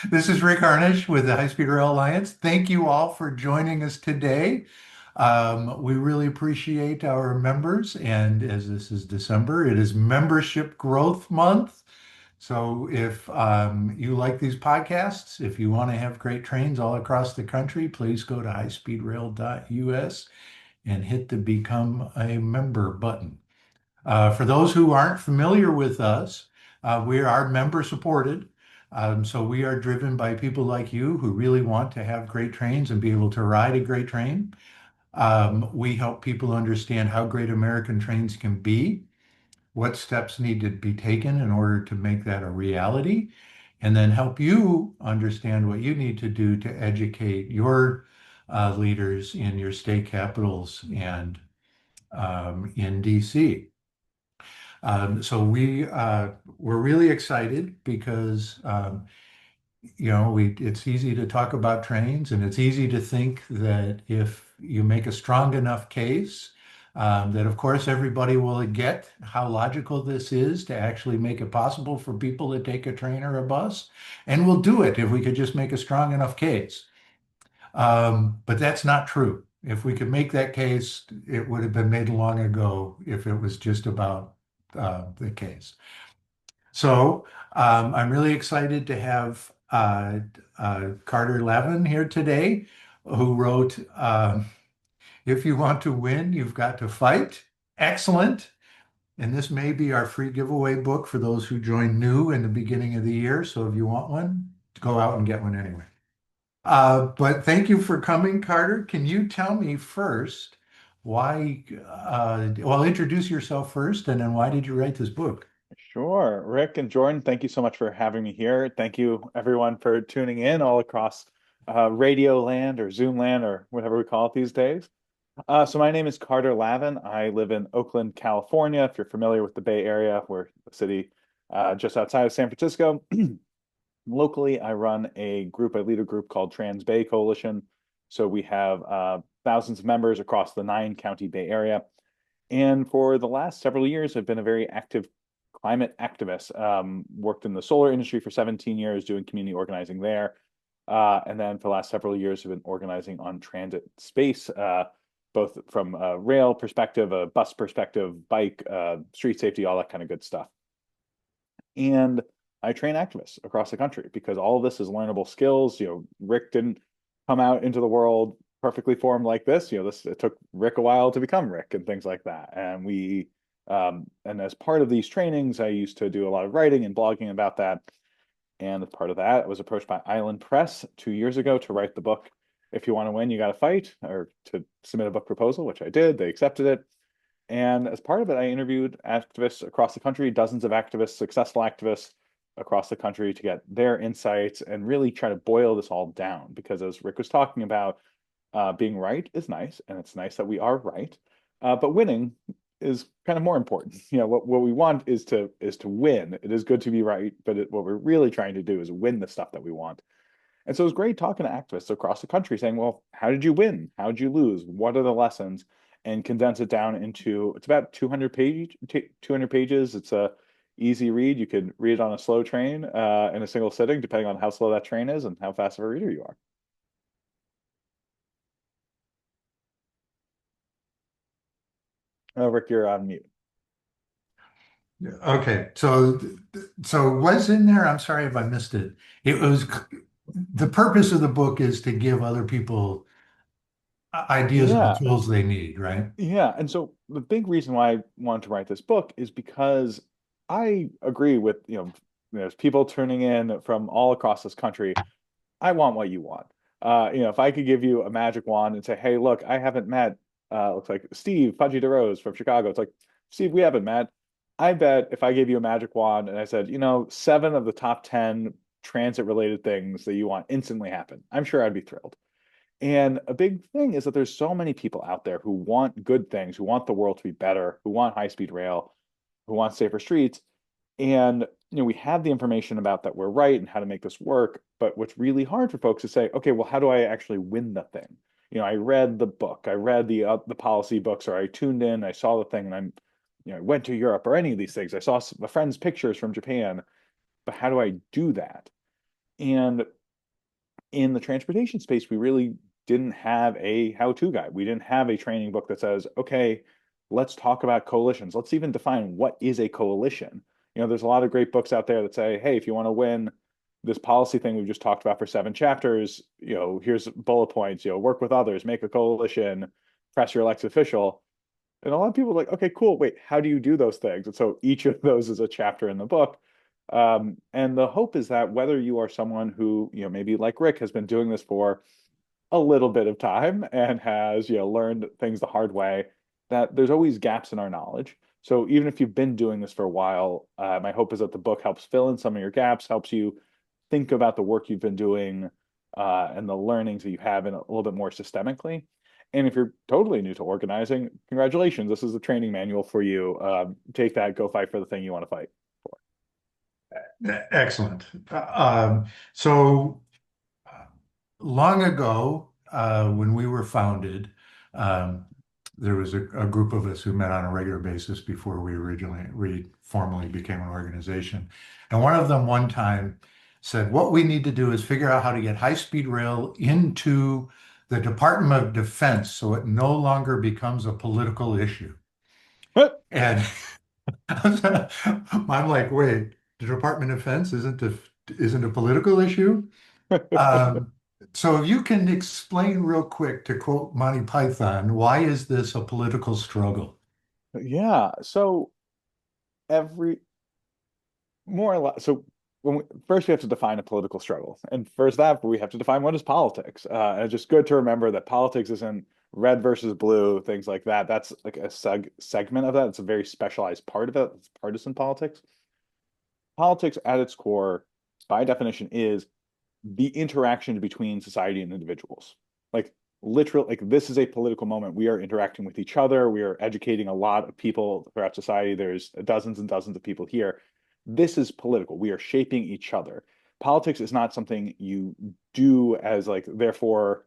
This is Rick Harnish with the High Speed Rail Alliance. Thank you all for joining us today. We really appreciate our members, and as this is December, it is Membership Growth Month. So if you like these podcasts, if you want to have great trains all across the country, please go to highspeedrail.us and hit the Become a Member button. For those who aren't familiar with us, we are member supported. So we are driven by people like you who really want to have great trains and be able to ride a great train. We help people understand how great American trains can be, what steps need to be taken in order to make that a reality, and then help you understand what you need to do to educate your leaders in your state capitals and in DC. We're really excited because it's easy to talk about trains, and it's easy to think that if you make a strong enough case, that of course everybody will get how logical this is to actually make it possible for people to take a train or a bus, and we'll do it if we could just make a strong enough case. But that's not true. If we could make that case, it would have been made long ago if it was just about the case. So I'm really excited to have Carter Lavin here today, who wrote If You Want to Win, You've Got to Fight. Excellent. And this may be our free giveaway book for those who join new in the beginning of the year. So if you want one, go out and get one anyway. But thank you for coming, Carter. Can you tell me first why, well, introduce yourself first, and then why did you write this book? Sure. Rick and Jordan, thank you so much for having me here. Thank you, everyone, for tuning in all across Radio Land or Zoom Land or whatever we call it these days. So my name is Carter Lavin. I live in Oakland, California. If you're familiar with the Bay Area, we're a city just outside of San Francisco. Locally, I lead a group called Transbay Coalition. So we have thousands of members across the 9 county Bay Area. And for the last several years, I've been a very active climate activist. Worked in the solar industry for 17 years, doing community organizing there. And then for the last several years, I've been organizing on transit space, both from a rail perspective, a bus perspective, bike, street safety, all that kind of good stuff. And I train activists across the country because all of this is learnable skills. Rick didn't come out into the world perfectly formed like this. It took Rick a while to become Rick and things like that. And as part of these trainings, I used to do a lot of writing and blogging about that. And as part of that, I was approached by Island Press 2 years ago to write the book. If you want to win, you got to fight, or to submit a book proposal, which I did. They accepted it. And as part of it, I interviewed activists across the country, dozens of activists, successful activists across the country to get their insights and really try to boil this all down. Because as Rick was talking about, being right is nice, and it's nice that we are right. But winning is kind of more important. What we want is to win. It is good to be right, but what we're really trying to do is win the stuff that we want. And so it was great talking to activists across the country saying, well, how did you win? How did you lose? What are the lessons? And condense it down into, it's about 200 pages. It's a easy read. You can read it on a slow train in a single sitting, depending on how slow that train is and how fast of a reader you are. Oh, Rick, you're on mute. Okay, so what's in there? I'm sorry if I missed it. It was the purpose of the book is to give other people ideas and Yeah, tools they need, right? yeah. And so the big reason why I wanted to write this book is because I agree with, there's people tuning in from all across this country. I want what you want. If I could give you a magic wand and say, hey, look, I haven't met, looks like Steve Pudgy DeRose from Chicago. It's like, Steve, we haven't met. I bet if I gave you a magic wand and I said, 7 of the top 10 transit related things that you want instantly happen, I'm sure I'd be thrilled. And a big thing is that there's so many people out there who want good things, who want the world to be better, who want high speed rail, who want safer streets. And we have the information about that we're right and how to make this work. But what's really hard for folks is say, okay, well, how do I actually win the thing? I read the book, I read the policy books, or I tuned in, I saw the thing, and I went to Europe or any of these things. I saw a friend's pictures from Japan, but how do I do that? And in the transportation space, we really didn't have a how-to guide. We didn't have a training book that says, okay, let's talk about coalitions. Let's even define what is a coalition. There's a lot of great books out there that say, hey, if you want to win this policy thing we've just talked about for 7 chapters, here's bullet points, work with others, make a coalition, press your elected official. And a lot of people are like, okay, cool. Wait, how do you do those things? And so each of those is a chapter in the book. And the hope is that whether you are someone who, maybe like Rick has been doing this for a little bit of time and has, learned things the hard way, that there's always gaps in our knowledge. So even if you've been doing this for a while, my hope is that the book helps fill in some of your gaps, helps you think about the work you've been doing, and the learnings that you have in a little bit more systemically. And if you're totally new to organizing, congratulations. This is the training manual for you. Take that, go fight for the thing you want to fight for. Excellent. So long ago, when we were founded, um, there was a group of us who met on a regular basis before we formally became an organization. And one of them one time said, what we need to do is figure out how to get high-speed rail into the Department of Defense so it no longer becomes a political issue. And I'm like, wait, the Department of Defense isn't a political issue? Um, so if you can explain real quick, to quote Monty Python, why is this a political struggle? Yeah. So every more or less, so first we have to define a political struggle, and first that we have to define what is politics. And it's just good to remember that politics isn't red versus blue, things like that. That's like a segment of that. It's a very specialized part of it. It's partisan politics. Politics at its core, by definition, is the interaction between society and individuals. Like literally, like this is a political moment. We are interacting with each other. We are educating a lot of people throughout society. There's dozens and dozens of people here. This is political. We are shaping each other. Politics is not something you do as like, therefore,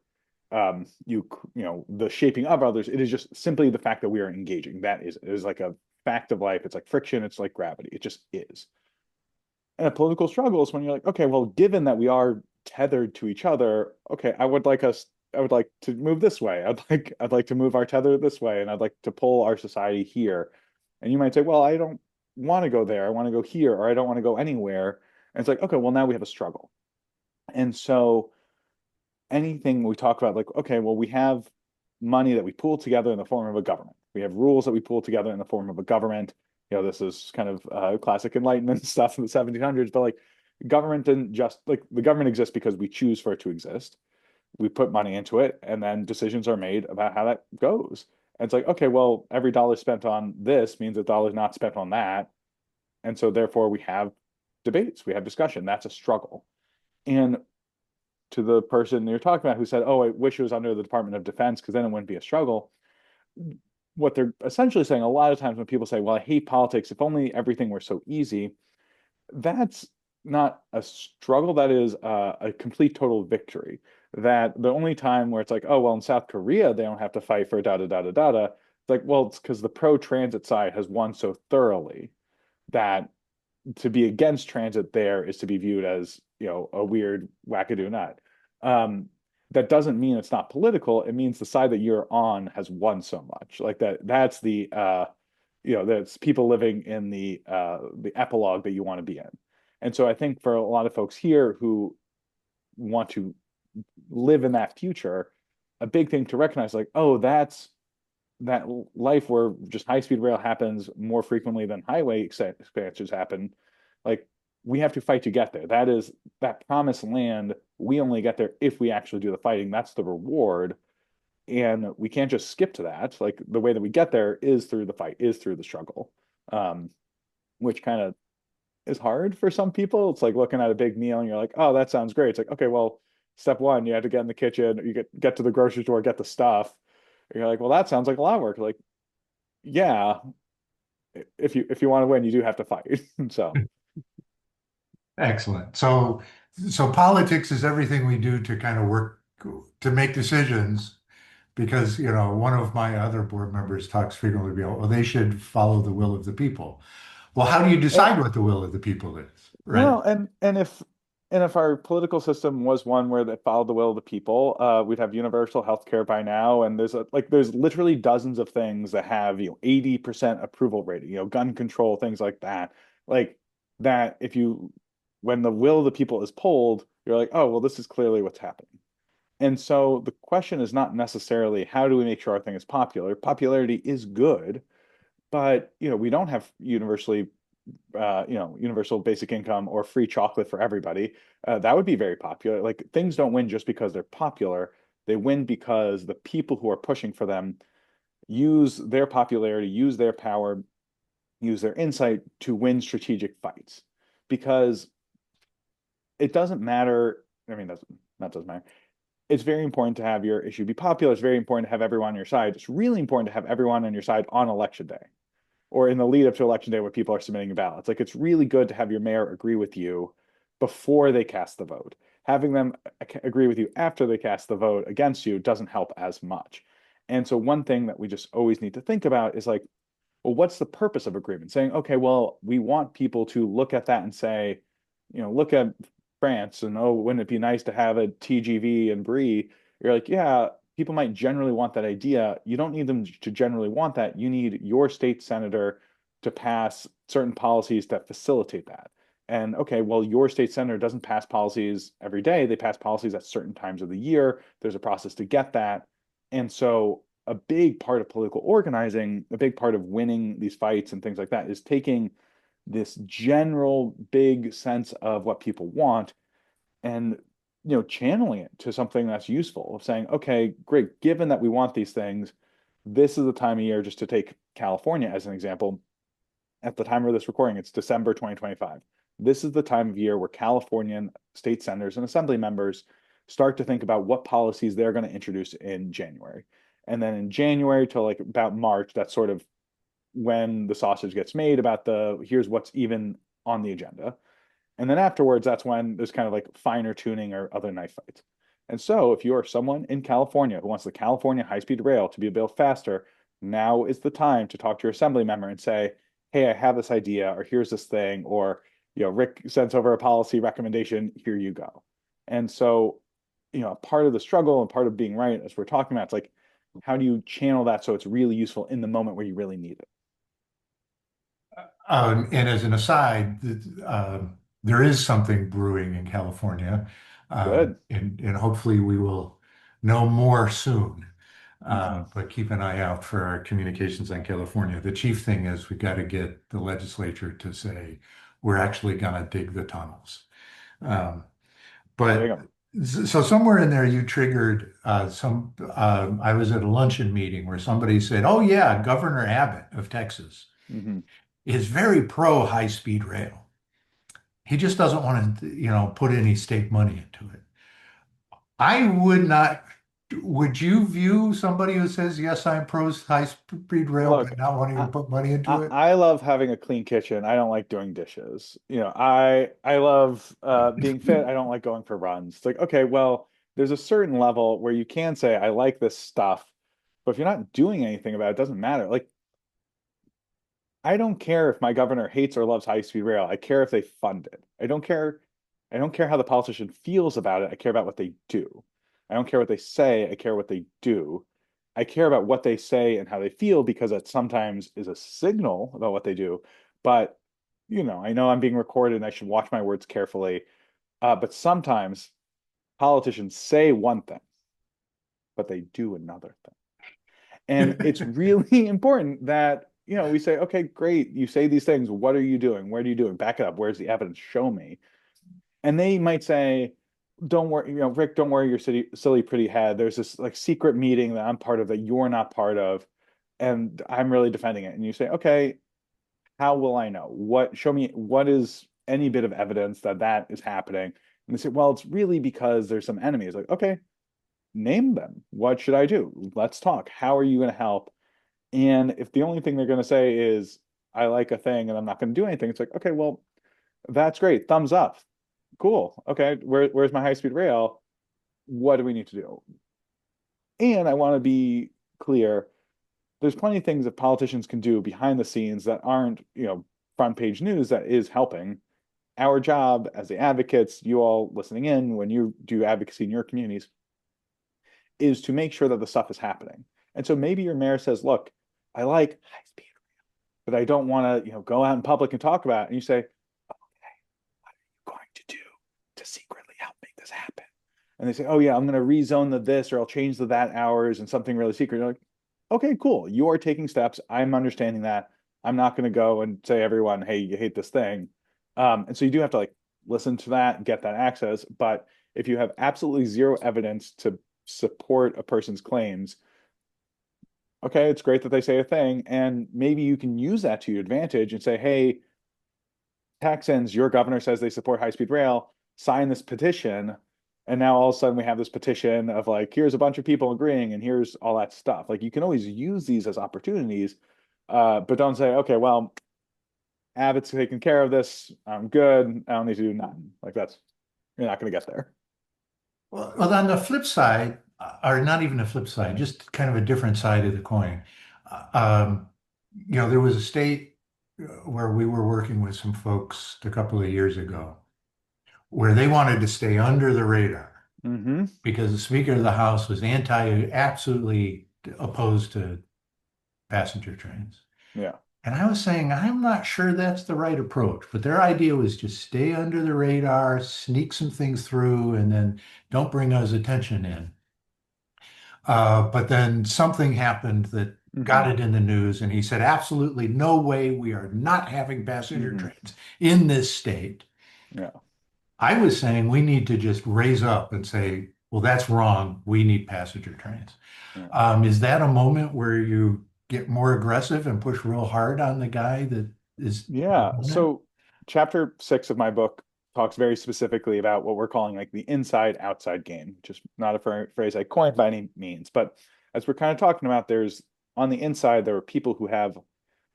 the shaping of others. It is just simply the fact that we are engaging. That is like a fact of life. It's like friction. It's like gravity. It just is. And a political struggle is when you're like, okay, well, given that we are tethered to each other, okay, I would like to move this way. I'd like to move our tether this way, and I'd like to pull our society here. And you might say, well, I don't want to go there. I want to go here, or I don't want to go anywhere. And it's like, okay, well, now we have a struggle. And so anything we talk about, like, okay, well, we have money that we pool together in the form of a government. We have rules that we pool together in the form of a government. This is kind of classic Enlightenment stuff in the 1700s, but like government didn't just like the government exists because we choose for it to exist. We put money into it, and then decisions are made about how that goes. And it's like, okay, well, every dollar spent on this means a dollar not spent on that. And so therefore we have debates, we have discussion. That's a struggle. And to the person you're talking about who said, oh, I wish it was under the Department of Defense because then it wouldn't be a struggle. What they're essentially saying a lot of times when people say, well, I hate politics, if only everything were so easy, that's not a struggle. That is a complete total victory. That the only time where it's like, oh, well, in South Korea, they don't have to fight for da da da da da da. It's like, well, it's because the pro-transit side has won so thoroughly that to be against transit there is to be viewed as, a weird wackadoo nut. That doesn't mean it's not political. It means the side that you're on has won so much. Like that's the that's people living in the epilogue that you want to be in. And so I think for a lot of folks here who want to live in that future, a big thing to recognize, like, oh, that's that life where just high speed rail happens more frequently than highway expansions happen. Like we have to fight to get there. That is that promised land. We only get there if we actually do the fighting. That's the reward. And we can't just skip to that. Like the way that we get there is through the fight, is through the struggle, which kind of is hard for some people. It's like looking at a big meal and you're like, oh, that sounds great. It's like, okay, well, step one, you have to get in the kitchen, you get to the grocery store, get the stuff. And you're like, well, that sounds like a lot of work. Like, yeah, if you want to win, you do have to fight. So Excellent. So politics is everything we do to kind of work to make decisions because, one of my other board members talks frequently about, well, they should follow the will of the people. Well, how do you and, decide what the will of the people is, right? well, and if And if our political system was one where they followed the will of the people, we'd have universal health care by now. And there's literally dozens of things that have, 80% approval rating, gun control, things like that. Like that if you when the will of the people is polled, you're like, oh, well, this is clearly what's happening. And so the question is not necessarily how do we make sure our thing is popular? Popularity is good, but we don't have universal basic income or free chocolate for everybody. That would be very popular. Like things don't win just because they're popular. They win because the people who are pushing for them use their popularity, use their power, use their insight to win strategic fights. Because it doesn't matter. I mean, that doesn't matter. It's very important to have your issue be popular. It's very important to have everyone on your side. It's really important to have everyone on your side on election day or in the lead up to election day where people are submitting ballots. Like it's really good to have your mayor agree with you before they cast the vote. Having them agree with you after they cast the vote against you doesn't help as much. And so one thing that we just always need to think about is like, well, what's the purpose of agreement? Saying, okay, well, we want people to look at that and say, look at France and oh, wouldn't it be nice to have a TGV and Brie? You're like, yeah, people might generally want that idea. You don't need them to generally want that. You need your state senator to pass certain policies that facilitate that. And okay, well, your state senator doesn't pass policies every day. They pass policies at certain times of the year. There's a process to get that. And so a big part of political organizing, a big part of winning these fights and things like that is taking this general big sense of what people want and channeling it to something that's useful of saying, okay, great, given that we want these things, this is the time of year, just to take California as an example. At the time of this recording, it's December 2025. This is the time of year where Californian state senators and assembly members start to think about what policies they're going to introduce in January. And then in January till like about March, that's sort of when the sausage gets made about here's what's even on the agenda. And then afterwards, that's when there's kind of like finer tuning or other knife fights. And so if you're someone in California who wants the California high-speed rail to be built faster, now is the time to talk to your assembly member and say, hey, I have this idea, or here's this thing, or Rick sends over a policy recommendation, here you go. And so, part of the struggle and part of being right, as we're talking about, it's like, how do you channel that so it's really useful in the moment where you really need it? And as an aside, there is something brewing in California, Good. and hopefully we will know more soon. Mm-hmm. But keep an eye out for our communications on California. The chief thing is we got to get the legislature to say we're actually going to dig the tunnels. Um, There you but go. so somewhere in there, you triggered some. I was at a luncheon meeting where somebody said, "Oh yeah, Governor Abbott of Texas Mm-hmm. is very pro high-speed rail. He just doesn't want to, put any state money into it." I would not. Would you view somebody who says, yes, I'm pro high-speed rail, Look, but not wanting to I, put money into I it? I love having a clean kitchen. I don't like doing dishes. I love being fit. I don't like going for runs. It's like, okay, well, there's a certain level where you can say I like this stuff, but if you're not doing anything about it, it doesn't matter. Like I don't care if my governor hates or loves high-speed rail. I care if they fund it. I don't care how the politician feels about it. I care about what they do. I don't care what they say. I care what they do. I care about what they say and how they feel because that sometimes is a signal about what they do. But, I know I'm being recorded and I should watch my words carefully. But sometimes politicians say one thing, but they do another thing. And it's really important that, we say, okay, great, you say these things. What are you doing? Where are you doing? Back it up. Where's the evidence? Show me. And they might say, don't worry, Rick, don't worry your silly pretty head. There's this like secret meeting that I'm part of that you're not part of, and I'm really defending it. And you say, okay, how will I know? Show me what is any bit of evidence that that is happening? And they say, well, it's really because there's some enemies. Like, okay, name them. What should I do? Let's talk. How are you going to help? And if the only thing they're going to say is, I like a thing and I'm not going to do anything, it's like, okay, well, that's great. Thumbs up. Cool. Okay, where's my high speed rail? What do we need to do? And I want to be clear, there's plenty of things that politicians can do behind the scenes that aren't, front page news that is helping our job as the advocates, you all listening in, when you do advocacy in your communities, is to make sure that the stuff is happening. And so maybe your mayor says, look, I like high speed, but I don't want to, go out in public and talk about it. And you say, okay, what are you going to do to secretly help make this happen? And they say, oh yeah, I'm going to rezone the this, or I'll change the that hours and something really secret. You're like, okay, cool. You are taking steps. I'm understanding that. I'm not going to go and say everyone, hey, you hate this thing. And so you do have to like listen to that, get that access. But if you have absolutely zero evidence to support a person's claims, okay, it's great that they say a thing, and maybe you can use that to your advantage and say, hey, Texans, your governor says they support high-speed rail, sign this petition. And now all of a sudden we have this petition of like, here's a bunch of people agreeing and here's all that stuff. Like you can always use these as opportunities, but don't say, okay, well, Abbott's taking care of this. I'm good. I don't need to do nothing. Like you're not going to get there. Well, on the flip side, or not even a flip side, just kind of a different side of the coin. There was a state where we were working with some folks a couple of years ago where they wanted to stay under the radar Mm-hmm. because the Speaker of the House was absolutely opposed to passenger trains. Yeah. And I was saying, I'm not sure that's the right approach, but their idea was just stay under the radar, sneak some things through, and then don't bring us attention in. But then something happened that got Mm-hmm. it in the news, and he said, absolutely no way, we are not having passenger Mm-hmm. trains in this state. Yeah. I was saying we need to just raise up and say, well, that's wrong. We need passenger trains. Yeah. Is that a moment where you get more aggressive and push real hard on the guy that is Yeah. doing that? So chapter 6 of my book talks very specifically about what we're calling like the inside outside game, which is not a phrase I coined by any means. But as we're kind of talking about, there's on the inside, there are people who have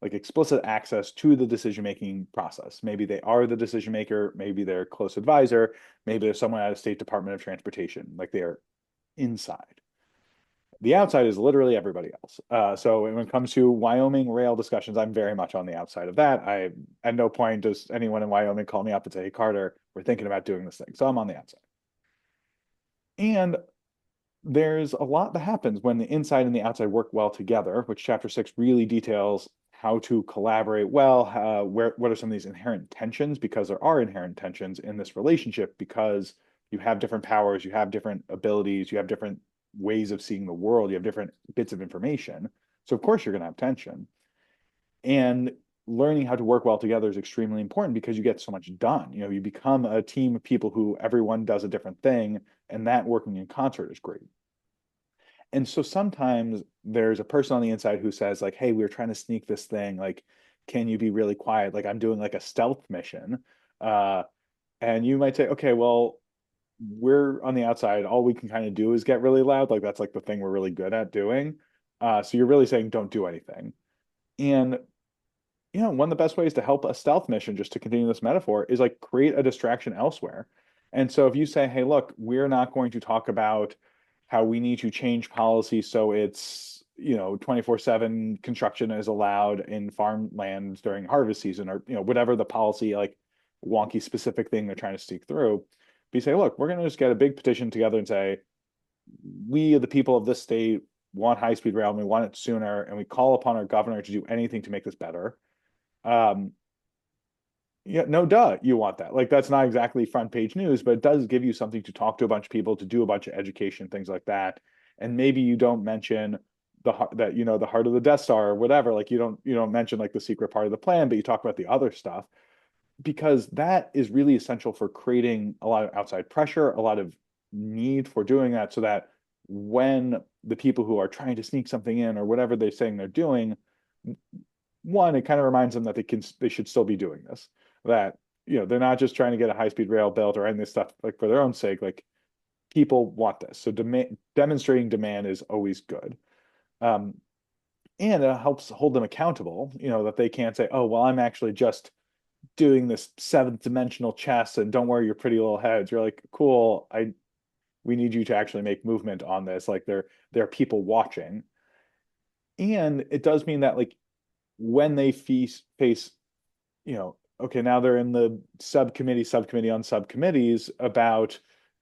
like explicit access to the decision-making process. Maybe they are the decision maker, maybe they're a close advisor, maybe they're someone at a state Department of Transportation, like they are inside. The outside is literally everybody else. So when it comes to Wyoming rail discussions, I'm very much on the outside of that. At no point does anyone in Wyoming call me up and say, hey, Carter, we're thinking about doing this thing. So I'm on the outside. And there's a lot that happens when the inside and the outside work well together, which chapter 6 really details how to collaborate well, what are some of these inherent tensions, because there are inherent tensions in this relationship because you have different powers, you have different abilities, you have different ways of seeing the world, you have different bits of information. So of course you're going to have tension. And learning how to work well together is extremely important because you get so much done. You become a team of people who everyone does a different thing, and that working in concert is great. And so sometimes there's a person on the inside who says like, hey, we're trying to sneak this thing, like, can you be really quiet, like I'm doing like a stealth mission. And you might say, okay, well, we're on the outside, all we can kind of do is get really loud, like that's like the thing we're really good at doing. So you're really saying don't do anything. And one of the best ways to help a stealth mission, just to continue this metaphor, is like create a distraction elsewhere. And so if you say, hey, look, we're not going to talk about how we need to change policy so it's 24/7 construction is allowed in farmlands during harvest season, or whatever the policy, like wonky specific thing they're trying to sneak through. But you say, look, we're going to just get a big petition together and say, we, the people of this state, want high-speed rail and we want it sooner, and we call upon our governor to do anything to make this better. Yeah, no, duh, you want that. Like that's not exactly front page news, but it does give you something to talk to a bunch of people, to do a bunch of education, things like that. And maybe you don't mention the heart of the Death Star or whatever. Like you don't mention like the secret part of the plan, but you talk about the other stuff because that is really essential for creating a lot of outside pressure, a lot of need for doing that, so that when the people who are trying to sneak something in or whatever they're saying they're doing, one, it kind of reminds them that they should still be doing this, that they're not just trying to get a high-speed rail built or any of this stuff like for their own sake. Like people want this, so demonstrating demand is always good. And it helps hold them accountable, that they can't say, oh well, I'm actually just doing this seventh dimensional chess and don't worry your pretty little heads. You're like, cool, we need you to actually make movement on this. Like there are people watching. And it does mean that like when they face okay, now they're in the subcommittee on subcommittees about,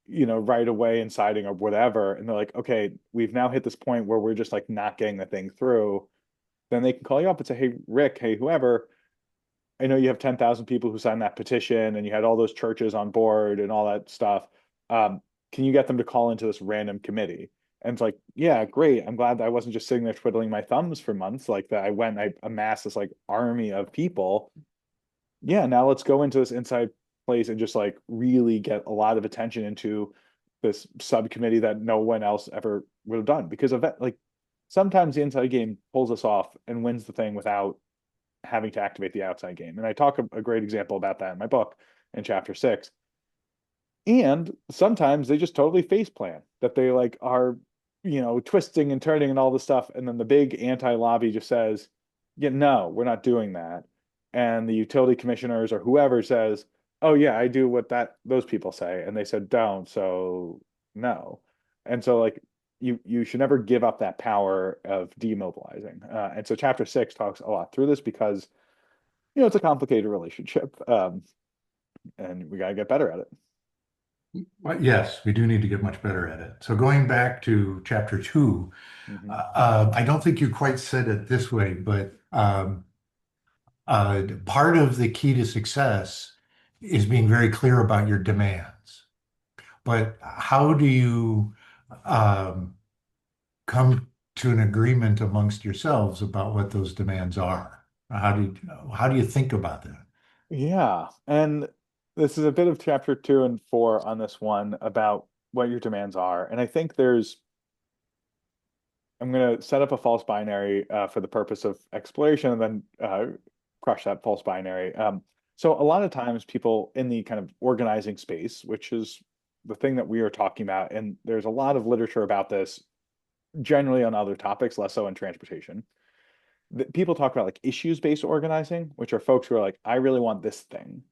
right away inciting or whatever. And they're like, okay, we've now hit this point where we're just like not getting the thing through. Then they can call you up and say, hey, Rick, hey, whoever, I know you have 10,000 people who signed that petition and you had all those churches on board and all that stuff. Can you get them to call into this random committee? And it's like, yeah, great. I'm glad that I wasn't just sitting there twiddling my thumbs for months. Like that I amassed this like army of people. Yeah, now let's go into this inside place and just like really get a lot of attention into this subcommittee that no one else ever would have done. Because of that, like sometimes the inside game pulls us off and wins the thing without having to activate the outside game. And I talk a great example about that in my book in chapter 6. And sometimes they just totally face plan that they like are, twisting and turning and all this stuff. And then the big anti-lobby just says, yeah, no, we're not doing that. And the utility commissioners or whoever says, oh yeah, I do what those people say. And they said don't, so no. And so like you should never give up that power of demobilizing. And so chapter 6 talks a lot through this because it's a complicated relationship, and we got to get better at it. Well, yes, we do need to get much better at it. So going back to chapter 2, Hmm. I don't think you quite said it this way, but part of the key to success is being very clear about your demands. But how do you um, come to an agreement amongst yourselves about what those demands are? How do you think about that? Yeah, and this is a bit of chapter 2 and 4 on this one about what your demands are. And I think I'm going to set up a false binary for the purpose of exploration and then crush that false binary. So a lot of times people in the kind of organizing space, which is the thing that we are talking about, and there's a lot of literature about this generally on other topics, less so in transportation. People talk about like issues-based organizing, which are folks who are like, I really want this thing.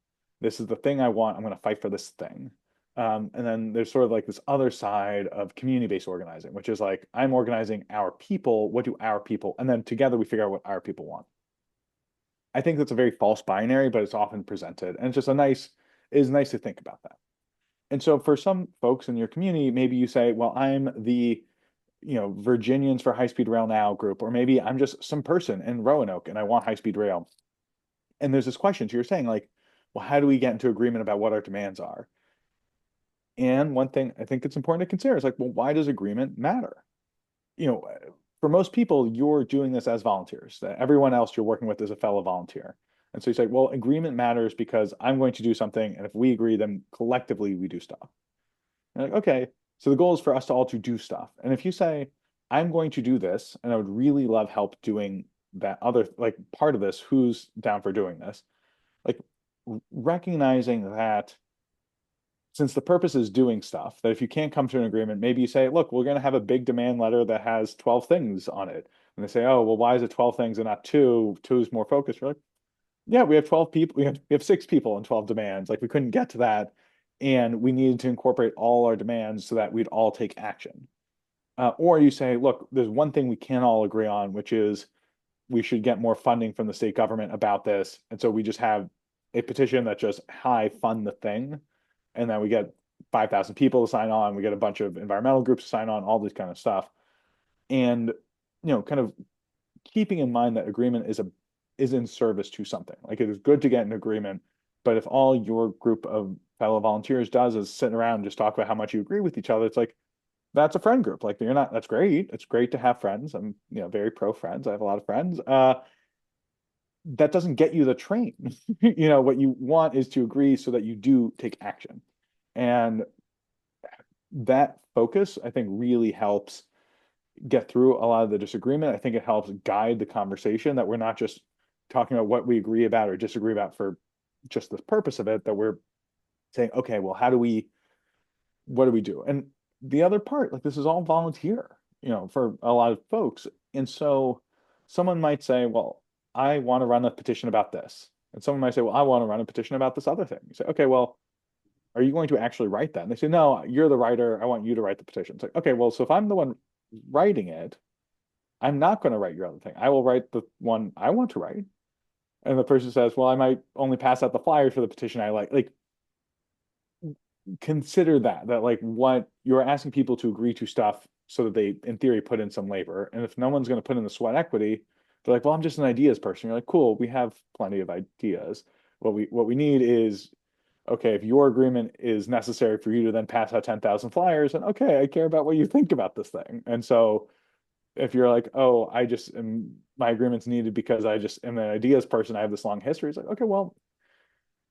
This is the thing I want. I'm going to fight for this thing. And then there's sort of like this other side of community-based organizing, which is like, I'm organizing our people. What do our people? And then together we figure out what our people want. I think that's a very false binary, but it's often presented. And it's just it is nice to think about that. And so for some folks in your community, maybe you say, well, I'm the Virginians for High Speed Rail Now group, or maybe I'm just some person in Roanoke and I want high speed rail. And there's this question. So you're saying like, well, how do we get into agreement about what our demands are? And one thing I think it's important to consider is like, well, why does agreement matter? You know, for most people, you're doing this as volunteers. Everyone else you're working with is a fellow volunteer. And so you say, well, agreement matters because I'm going to do something, and if we agree, then collectively we do stuff. And like, okay, so the goal is for us to all to do stuff. And if you say, I'm going to do this, and I would really love help doing that other like part of this, who's down for doing this? Like recognizing that since the purpose is doing stuff, that if you can't come to an agreement, maybe you say, look, we're going to have a big demand letter that has 12 things on it. And they say, oh, well, why is it 12 things and not two? Two is more focused. We're like, yeah, we have 12 people. We have 6 people and 12 demands. Like we couldn't get to that. And we needed to incorporate all our demands so that we'd all take action. Or you say, look, there's one thing we can all agree on, which is we should get more funding from the state government about this. And so we just have a petition that just high fund the thing. And then we get 5,000 people to sign on. We get a bunch of environmental groups to sign on, all this kind of stuff. And, kind of keeping in mind that agreement is in service to something. Like it is good to get an agreement, but if all your group of fellow volunteers does is sit around and just talk about how much you agree with each other, it's like that's a friend group. Like you're not, that's great. It's great to have friends. I'm, very pro friends. I have a lot of friends. That doesn't get you the train. What you want is to agree so that you do take action. And that focus, I think, really helps get through a lot of the disagreement. I think it helps guide the conversation that we're not just talking about what we agree about or disagree about for just the purpose of it, that we're saying, okay, well, what do we do? And the other part, like this is all volunteer, for a lot of folks. And so someone might say, well, I want to run a petition about this. And someone might say, well, I want to run a petition about this other thing. You say, okay, well, are you going to actually write that? And they say, no, you're the writer. I want you to write the petition. It's like, okay, well, so if I'm the one writing it, I'm not going to write your other thing. I will write the one I want to write. And the person says, well, I might only pass out the flyers for the petition I like consider that like what you're asking people to agree to stuff so that they in theory put in some labor. And if no one's going to put in the sweat equity, they're like, well, I'm just an ideas person. You're like, cool, we have plenty of ideas. What we need is, okay, if your agreement is necessary for you to then pass out 10,000 flyers, and okay, I care about what you think about this thing. And so if you're like, oh, I just am, my agreement's needed because I just am an ideas person, I have this long history. It's like, okay, well,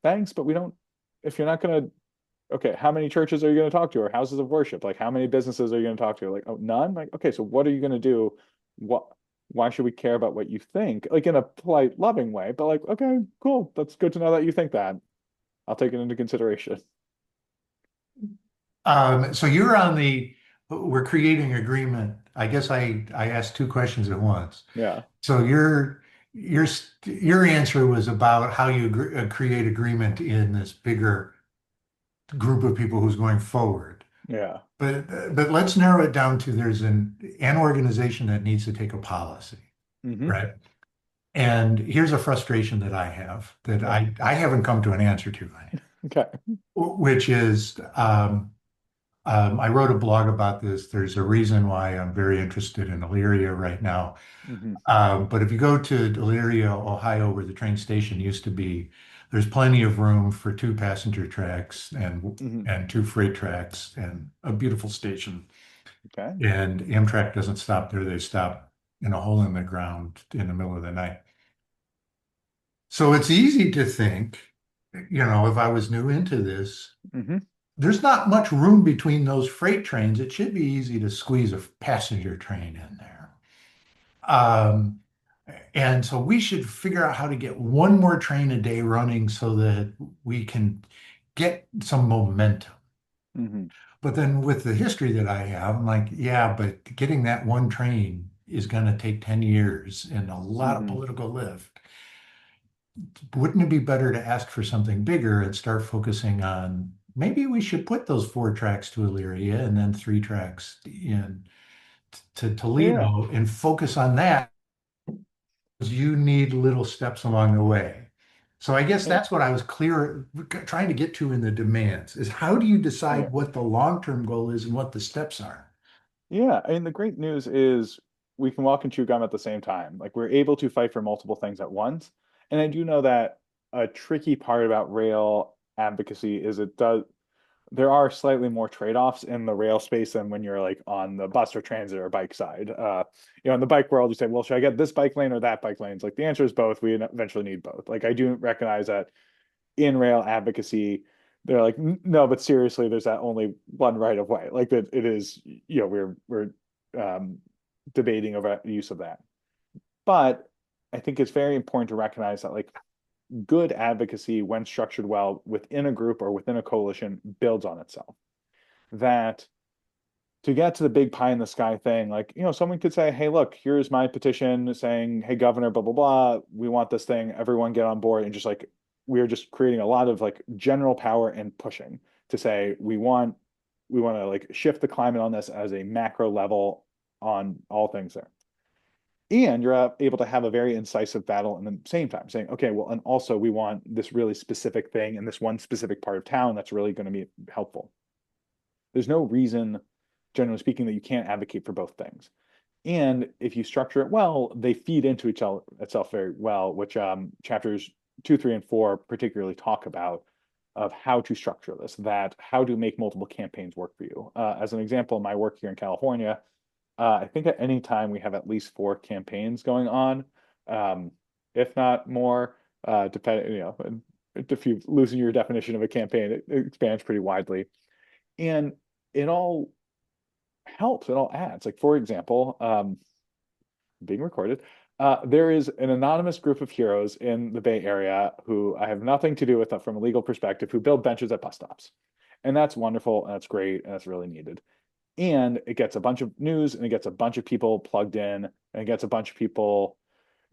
thanks, but we don't, if you're not going to, okay, how many churches are you going to talk to or houses of worship? Like, how many businesses are you going to talk to? Like, oh, none? Like, okay, so what are you going to do? What, why should we care about what you think? Like, in a polite, loving way, but like, okay, cool. That's good to know that you think that. I'll take it into consideration. So you're on the, we're creating agreement. I guess I asked two questions at once. Yeah. So your answer was about how you create agreement in this bigger group of people who's going forward. Yeah. But let's narrow it down to there's an organization that needs to take a policy, Hmm. right? And here's a frustration that I have that Yeah. I haven't come to an answer to, Okay. which is I wrote a blog about this. There's a reason why I'm very interested in Elyria right now. Hmm. But if you go to Elyria, Ohio, where the train station used to be, there's plenty of room for two passenger tracks Hmm. and two freight tracks and a beautiful station. Okay. And Amtrak doesn't stop there. They stop in a hole in the ground in the middle of the night. So it's easy to think, if I was new into this, Hmm. there's not much room between those freight trains. It should be easy to squeeze a passenger train in there. Um, and so we should figure out how to get one more train a day running so that we can get some momentum. Hmm. But then with the history that I have, I'm like, yeah, but getting that one train is going to take 10 years and a lot of Hmm. political lift. Wouldn't it be better to ask for something bigger and start focusing on maybe we should put those four tracks to Elyria and then three tracks in to Yeah. Toledo and focus on that? You need little steps along the way. So I guess Yeah. that's what I was trying to get to in the demands is how do you Yeah. decide what the long-term goal is and what the steps are? Yeah. I mean, the great news is we can walk and chew gum at the same time. Like we're able to fight for multiple things at once. And I do know that a tricky part about rail advocacy is it does there are slightly more trade-offs in the rail space than when you're like on the bus or transit or bike side. In the bike world, you say, well, should I get this bike lane or that bike lane? It's like the answer is both. We eventually need both. Like I do recognize that in rail advocacy, they're like, no, but seriously, there's that only one right of way. Like that it is, we're um, debating about the use of that. But I think it's very important to recognize that like good advocacy, when structured well within a group or within a coalition, builds on itself. That to get to the big pie in the sky thing, like, someone could say, hey, look, here's my petition saying, hey, governor, blah, blah, blah, we want this thing, everyone get on board. And just like, we're just creating a lot of like general power and pushing to say, we want to like shift the climate on this as a macro level on all things there. And you're able to have a very incisive battle in the same time, saying, okay, well, and also we want this really specific thing in this one specific part of town that's really going to be helpful. There's no reason, generally speaking, that you can't advocate for both things. And if you structure it well, they feed into each other itself very well, which chapters 2, 3, and 4 particularly talk about of how to structure this, that how to make multiple campaigns work for you. As an example, my work here in California, I think at any time we have at least 4 campaigns going on, um, if not more, depending, if you losing your definition of a campaign, it expands pretty widely. And it all helps, it all adds. Like, for example, being recorded, there is an anonymous group of heroes in the Bay Area who I have nothing to do with from a legal perspective, who build benches at bus stops. And that's wonderful, and that's great, and that's really needed. And it gets a bunch of news, and it gets a bunch of people plugged in, and it gets a bunch of people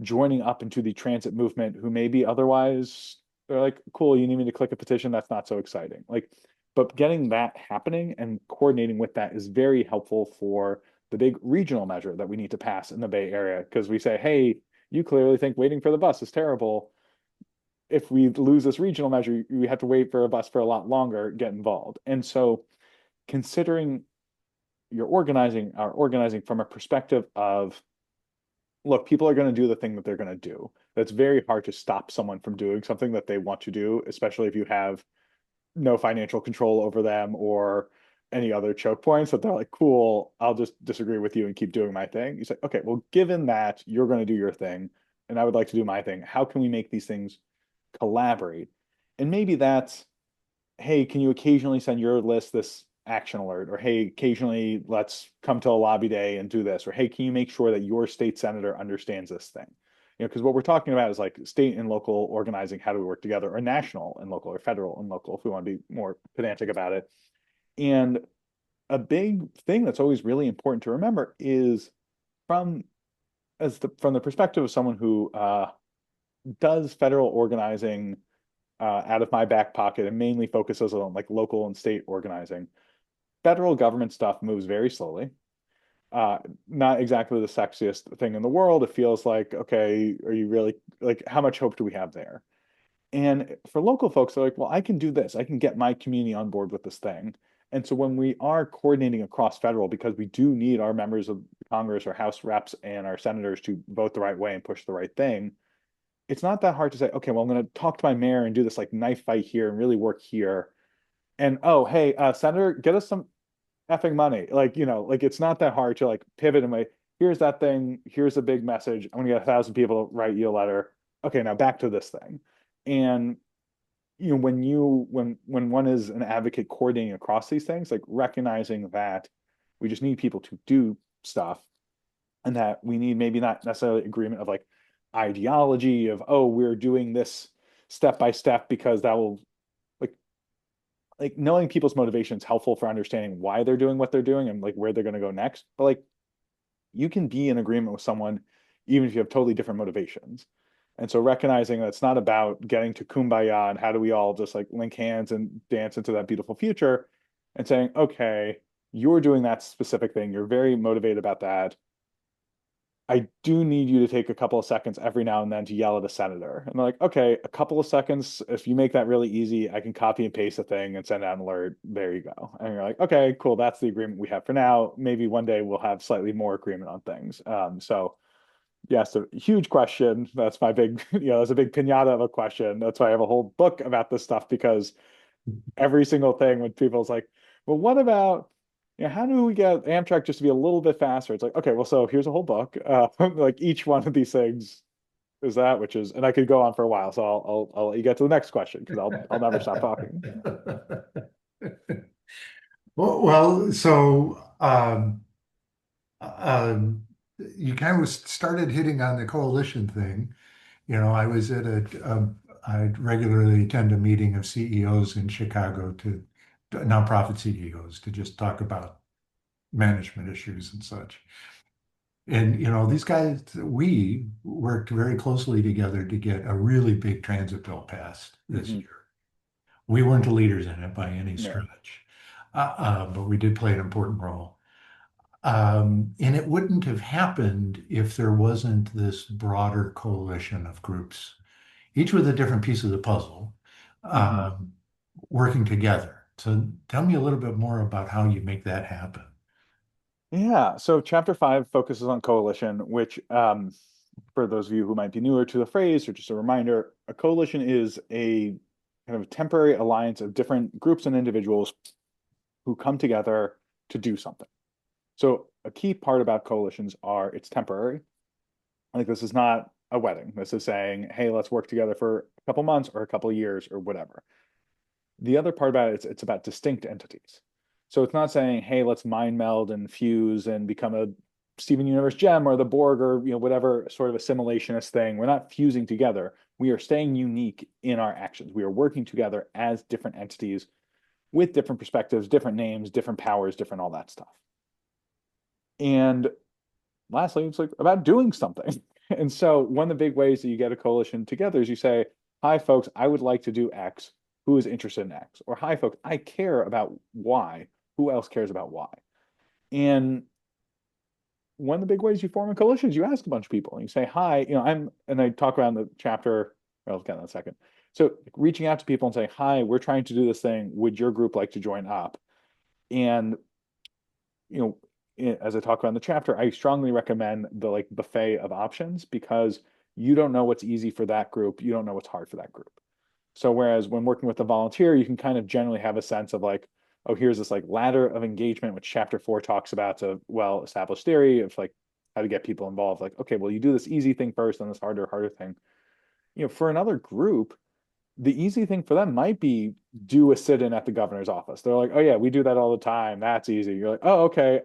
joining up into the transit movement who maybe otherwise they're like, cool, you need me to click a petition. That's not so exciting. Like, but getting that happening and coordinating with that is very helpful for the big regional measure that we need to pass in the Bay Area. Because we say, hey, you clearly think waiting for the bus is terrible. if we lose this regional measure, we have to wait for a bus for a lot longer, get involved. And so considering our organizing from a perspective of, look, people are going to do the thing that they're going to do. That's very hard to stop someone from doing something that they want to do, especially if you have no financial control over them or any other choke points that they're like, cool, I'll just disagree with you and keep doing my thing. You say, okay, well, given that you're going to do your thing and I would like to do my thing, how can we make these things collaborate? And maybe that's, hey, can you occasionally send your list this action alert? Or hey, occasionally let's come to a lobby day and do this. Or hey, can you make sure that your state senator understands this thing? Because what we're talking about is like state and local organizing, how do we work together, or national and local, or federal and local, if we want to be more pedantic about it. And a big thing that's always really important to remember is from from the perspective of someone who does federal organizing out of my back pocket and mainly focuses on like local and state organizing. Federal government stuff moves very slowly. Not exactly the sexiest thing in the world. It feels like, okay, are you really like, how much hope do we have there? And for local folks, they're like, well, I can do this. I can get my community on board with this thing. And so when we are coordinating across federal, because we do need our members of Congress, our House reps, and our senators to vote the right way and push the right thing, it's not that hard to say, okay, well, I'm going to talk to my mayor and do this like knife fight here and really work here. And oh, hey, Senator, get us some effing money. Like, like it's not that hard to like pivot and like, here's that thing, here's a big message. I'm gonna get 1,000 people to write you a letter. Okay, now back to this thing. And when one is an advocate coordinating across these things, like recognizing that we just need people to do stuff and that we need maybe not necessarily agreement of like ideology of, oh, we're doing this step by step because that will like knowing people's motivation is helpful for understanding why they're doing what they're doing and like where they're going to go next. But like you can be in agreement with someone even if you have totally different motivations. And so recognizing that it's not about getting to kumbaya and how do we all just like link hands and dance into that beautiful future and saying, okay, you're doing that specific thing. You're very motivated about that. I do need you to take a couple of seconds every now and then to yell at a senator. And they're like, okay, a couple of seconds. If you make that really easy, I can copy and paste a thing and send out an alert. There you go. And you're like, okay, cool. That's the agreement we have for now. Maybe one day we'll have slightly more agreement on things. So yes, a huge question. That's my big, that's a big pinata of a question. That's why I have a whole book about this stuff because every single thing when people's like, well, what about, how do we get Amtrak just to be a little bit faster? It's like, okay, well, so here's a whole book. Like each one of these things is that, which is, and I could go on for a while. So I'll let you get to the next question because I'll never stop talking. So you kind of started hitting on the coalition thing. I was at I regularly attend a meeting of CEOs in Chicago to nonprofit CEOs to just talk about management issues and such. And, these guys, we worked very closely together to get a really big transit bill passed this Mhm. year. We weren't the leaders in it by any No. stretch, but we did play an important role. And it wouldn't have happened if there wasn't this broader coalition of groups, each with a different piece of the puzzle, Mhm. um, working together. So tell me a little bit more about how you make that happen. Yeah. So chapter 5 focuses on coalition, which, for those of you who might be newer to the phrase, or just a reminder, a coalition is a kind of temporary alliance of different groups and individuals who come together to do something. So a key part about coalitions are it's temporary. Like this is not a wedding. This is saying, hey, let's work together for a couple months or a couple years or whatever. The other part about it is it's about distinct entities. So it's not saying, hey, let's mind meld and fuse and become a Steven Universe gem or the Borg or whatever sort of assimilationist thing. We're not fusing together. We are staying unique in our actions. We are working together as different entities with different perspectives, different names, different powers, different all that stuff. And lastly, it's like about doing something. And so one of the big ways that you get a coalition together is you say, hi, folks, I would like to do X. Who is interested in X? Or hi, folks, I care about Y. Who else cares about Y? And one of the big ways you form a coalition is you ask a bunch of people and you say, hi, and I talk around the chapter, I'll get in a second. So like, reaching out to people and saying, hi, we're trying to do this thing. Would your group like to join up? And, you know, as I talk about in the chapter, I strongly recommend the like buffet of options because you don't know what's easy for that group. You don't know what's hard for that group. So whereas when working with a volunteer, you can kind of generally have a sense of like, oh, here's this like ladder of engagement, which chapter 4 talks about. It's a well-established theory of like how to get people involved. Like, okay, well, you do this easy thing first, and this harder thing. For another group, the easy thing for them might be do a sit-in at the governor's office. They're like, oh yeah, we do that all the time. That's easy. You're like, oh, okay.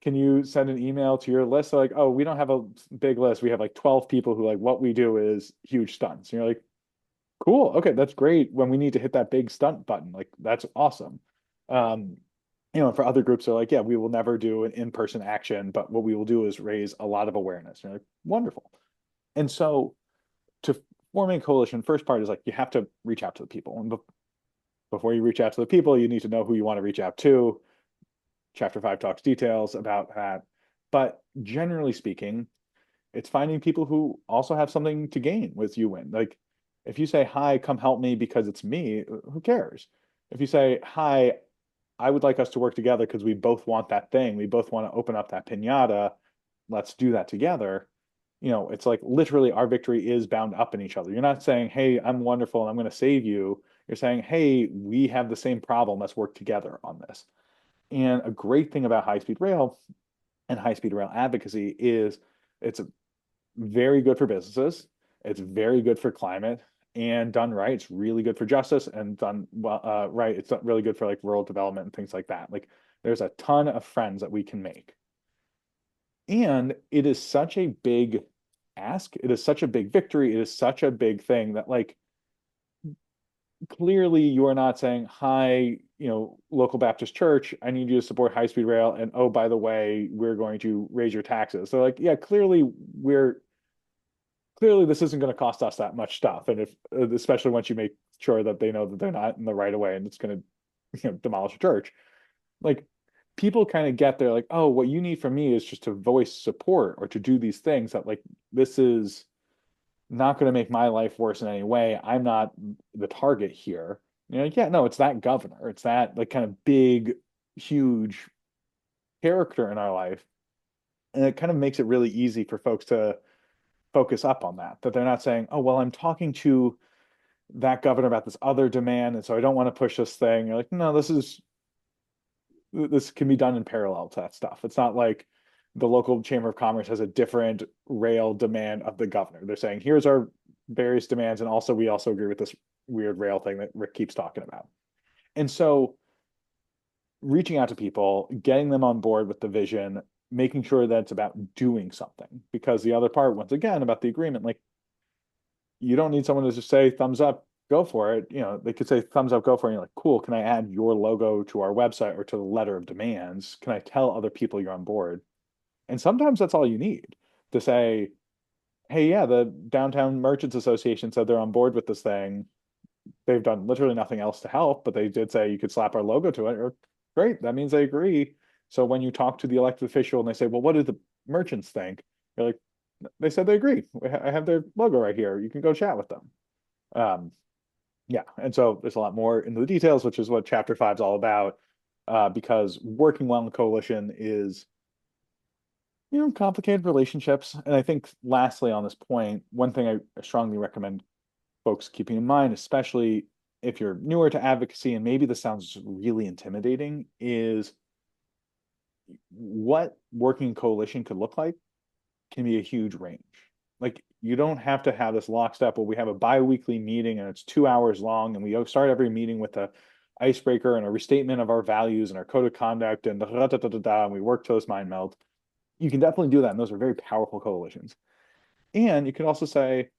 Can you send an email to your list? They're like, oh, we don't have a big list. We have like 12 people who like what we do is huge stunts. And you're like, cool. Okay, that's great. When we need to hit that big stunt button, like that's awesome. Um, for other groups, they're like, yeah, we will never do an in-person action, but what we will do is raise a lot of awareness. And you're like, wonderful. And so to forming a coalition, first part is like you have to reach out to the people. And before you reach out to the people, you need to know who you want to reach out to. Chapter 5 talks details about that. But generally speaking, it's finding people who also have something to gain with you win. Like if you say, hi, come help me because it's me, who cares? If you say, hi, I would like us to work together because we both want that thing. We both want to open up that piñata. Let's do that together. It's like literally our victory is bound up in each other. You're not saying, hey, I'm wonderful and I'm going to save you. You're saying, hey, we have the same problem. Let's work together on this. And a great thing about high-speed rail and high-speed rail advocacy is it's very good for businesses. It's very good for climate, and done right, it's really good for justice, and done well, right, it's really good for like rural development and things like that. Like there's a ton of friends that we can make. And it is such a big ask. It is such a big victory. It is such a big thing that like clearly you are not saying, hi, local Baptist church, I need you to support high-speed rail. And oh, by the way, we're going to raise your taxes. So like, yeah, clearly this isn't going to cost us that much stuff. And if, especially once you make sure that they know that they're not in the right of way and it's going to, demolish a church, like people kind of get there like, oh, what you need from me is just to voice support or to do these things that like, this is not going to make my life worse in any way. I'm not the target here. You're like, yeah, no, it's that governor. It's that like kind of big, huge character in our life. And it kind of makes it really easy for folks to focus up on that they're not saying, oh, well, I'm talking to that governor about this other demand, and so I don't want to push this thing. You're like, no, this can be done in parallel to that stuff. It's not like the local chamber of commerce has a different rail demand of the governor. They're saying, here's our various demands, and also we also agree with this weird rail thing that Rick keeps talking about. And so reaching out to people, getting them on board with the vision, making sure that it's about doing something. Because the other part, once again, about the agreement, like you don't need someone to just say thumbs up, go for it. They could say thumbs up, go for it. And you're like, cool, can I add your logo to our website or to the letter of demands? Can I tell other people you're on board? And sometimes that's all you need to say, hey, yeah, the Downtown Merchants Association said they're on board with this thing. They've done literally nothing else to help, but they did say you could slap our logo to it. Or great, that means they agree. So when you talk to the elected official and they say, well, what do the merchants think? You're like, they said they agree. I have their logo right here. You can go chat with them. Yeah, and so there's a lot more into the details, which is what chapter 5 is all about. Because working well in a coalition is, complicated relationships. And I think lastly on this point, one thing I strongly recommend folks keeping in mind, especially if you're newer to advocacy, and maybe this sounds really intimidating, is what working coalition could look like can be a huge range. Like you don't have to have this lockstep where we have a bi-weekly meeting and it's 2 hours long and we start every meeting with a icebreaker and a restatement of our values and our code of conduct and and we work till this mind melt. You can definitely do that, and those are very powerful coalitions. And you can also say,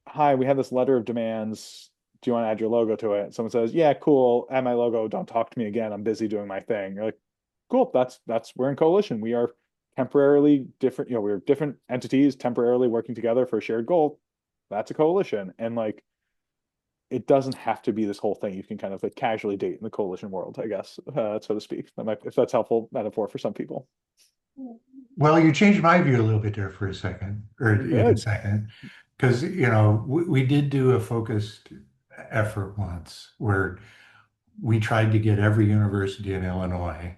hi, we have this letter of demands. Do you want to add your logo to it? Someone says, yeah, cool, add my logo. Don't talk to me again. I'm busy doing my thing. You're like, cool, that's we're in coalition. We are temporarily different, we're different entities temporarily working together for a shared goal. That's a coalition. And like it doesn't have to be this whole thing. You can kind of like casually date in the coalition world, I guess, so to speak. That might, if that's helpful metaphor for some people. Well, you changed my view a little bit there for a second, or in a Good. second. Because, you know, we did do a focused effort once where we tried to get every university in Illinois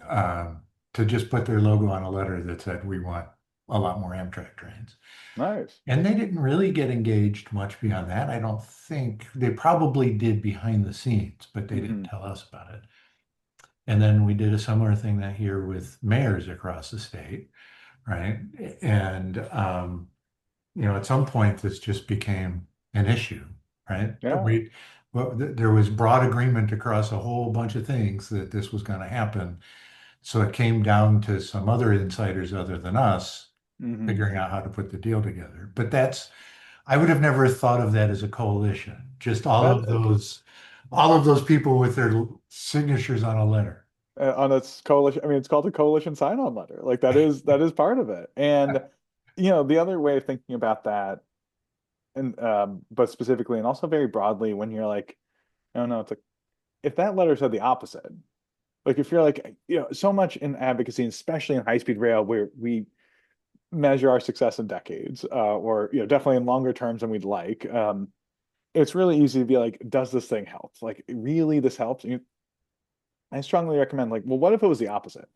um, to just put their logo on a letter that said, we want a lot more Amtrak trains. Nice. And they didn't really get engaged much beyond that. I don't think they probably did behind the scenes, but they didn't Hmm. tell us about it. And then we did a similar thing that year with mayors across the state, right? And you know, at some point this just became an issue, right? Yeah. There was broad agreement across a whole bunch of things that this was going to happen. So it came down to some other insiders other than us Hmm. figuring out how to put the deal together. But I would have never thought of that as a coalition. Just That all of those people with their signatures on a letter. on its coalition, I mean, it's called a coalition sign-on letter. Like that is part of it. And the other way of thinking about that, and but specifically and also very broadly, when you're like, I don't know, it's like if that letter said the opposite, like if you're like, so much in advocacy, and especially in high-speed rail, where we measure our success in decades, or definitely in longer terms than we'd like. It's really easy to be like, does this thing help? Like, really, this helps? I strongly recommend, like, well, what if it was the opposite?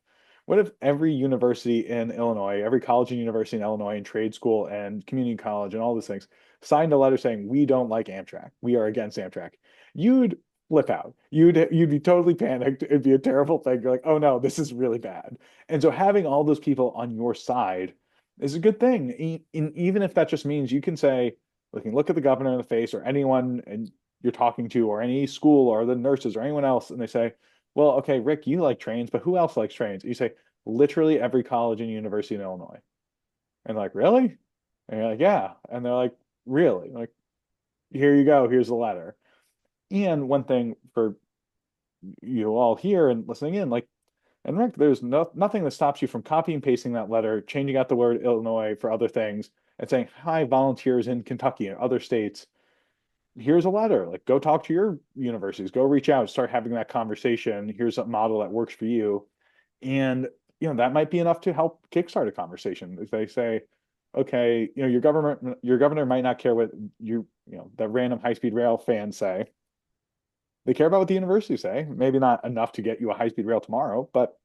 What if every university in Illinois, every college and university in Illinois, and trade school and community college and all these things signed a letter saying we don't like Amtrak, we are against Amtrak? You'd flip out. You'd be totally panicked. It'd be a terrible thing. You're like, oh no, this is really bad. And so having all those people on your side is a good thing. Even if that just means you can say, look at the governor in the face or anyone and you're talking to, or any school or the nurses or anyone else, and they say, well, okay, Rick, you like trains, but who else likes trains? You say, literally every college and university in Illinois. And they're like, really? And you're like, yeah. And they're like, really? Like, here you go. Here's the letter. And one thing for you all here and listening in, like, and Rick, there's nothing that stops you from copy and pasting that letter, changing out the word Illinois for other things, and saying, hi, volunteers in Kentucky and other states, here's a letter. Like, go talk to your universities, go reach out, start having that conversation. Here's a model that works for you. And, that might be enough to help kickstart a conversation. If they say, okay, your governor might not care what that random high-speed rail fans say. They care about what the universities say. Maybe not enough to get you a high-speed rail tomorrow, but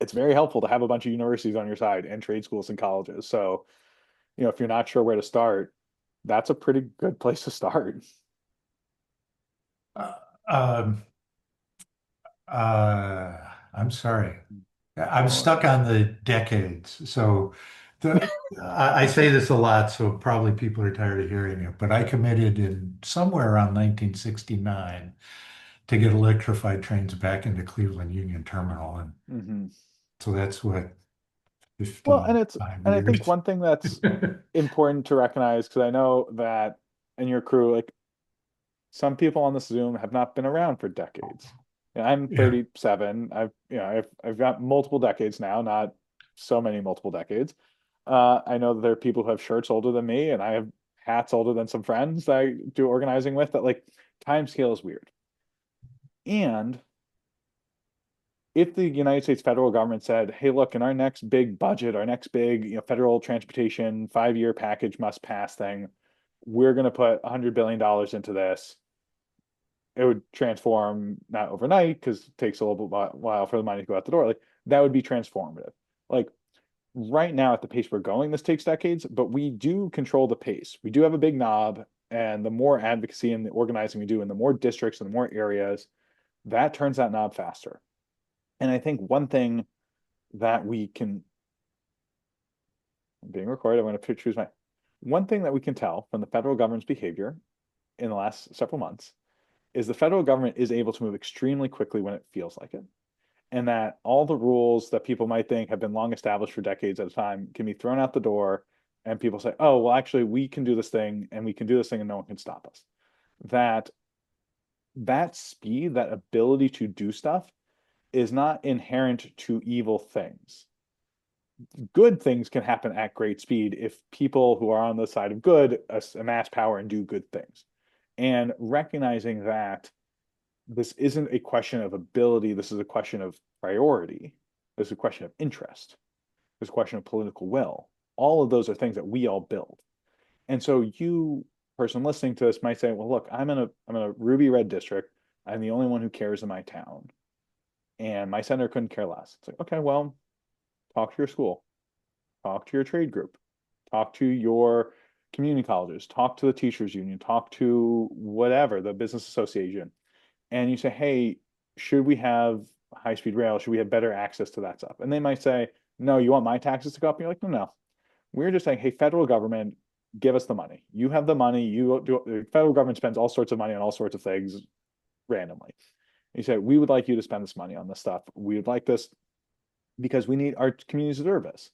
it's very helpful to have a bunch of universities on your side and trade schools and colleges. So, if you're not sure where to start, that's a pretty good place to start. Uh, um, uh, I'm sorry. I'm Don't stuck worry. on the decades. So I say this a lot, so probably people are tired of hearing it, but I committed in somewhere around 1969 to get electrified trains back into Cleveland Union Terminal. And Hmm. so that's what, Well, 55 and I think years. one thing that's important to recognize, because I know that in your crew, like some people on this Zoom have not been around for decades. I'm Yeah. 37. I've got multiple decades now, not so many multiple decades. I know that there are people who have shirts older than me, and I have hats older than some friends that I do organizing with. That, like, time scale is weird. And if the United States federal government said, "Hey, look, in our next big budget, our next big, federal transportation 5-year package must pass thing, we're going to put $100 billion into this," it would transform, not overnight because it takes a little bit while for the money to go out the door. Like, that would be transformative. Like, right now at the pace we're going, this takes decades, but we do control the pace. We do have a big knob, and the more advocacy and the organizing we do, and the more districts and the more areas, that turns that knob faster. And I think one thing that we can, I'm being recorded, I'm going to choose my, one thing that we can tell from the federal government's behavior in the last several months is the federal government is able to move extremely quickly when it feels like it. And that all the rules that people might think have been long established for decades at a time can be thrown out the door. And people say, oh, well, actually, we can do this thing and we can do this thing and no one can stop us. That that speed, that ability to do stuff is not inherent to evil things. Good things can happen at great speed if people who are on the side of good amass power and do good things. And recognizing that this isn't a question of ability, this is a question of priority, this is a question of interest, this is a question of political will. All of those are things that we all build. And so you, person listening to this, might say, well, look, I'm in a ruby red district. I'm the only one who cares in my town. And my senator couldn't care less. It's like, okay, well, talk to your school, talk to your trade group, talk to your community colleges, talk to the teachers union, talk to whatever, the business association. And you say, hey, should we have high-speed rail? Should we have better access to that stuff? And they might say, no, you want my taxes to go up? And you're like, no, no. We're just saying, hey, federal government, give us the money. You have the money. You do. The federal government spends all sorts of money on all sorts of things randomly. And you say, we would like you to spend this money on this stuff. We would like this because we need our communities to serve this.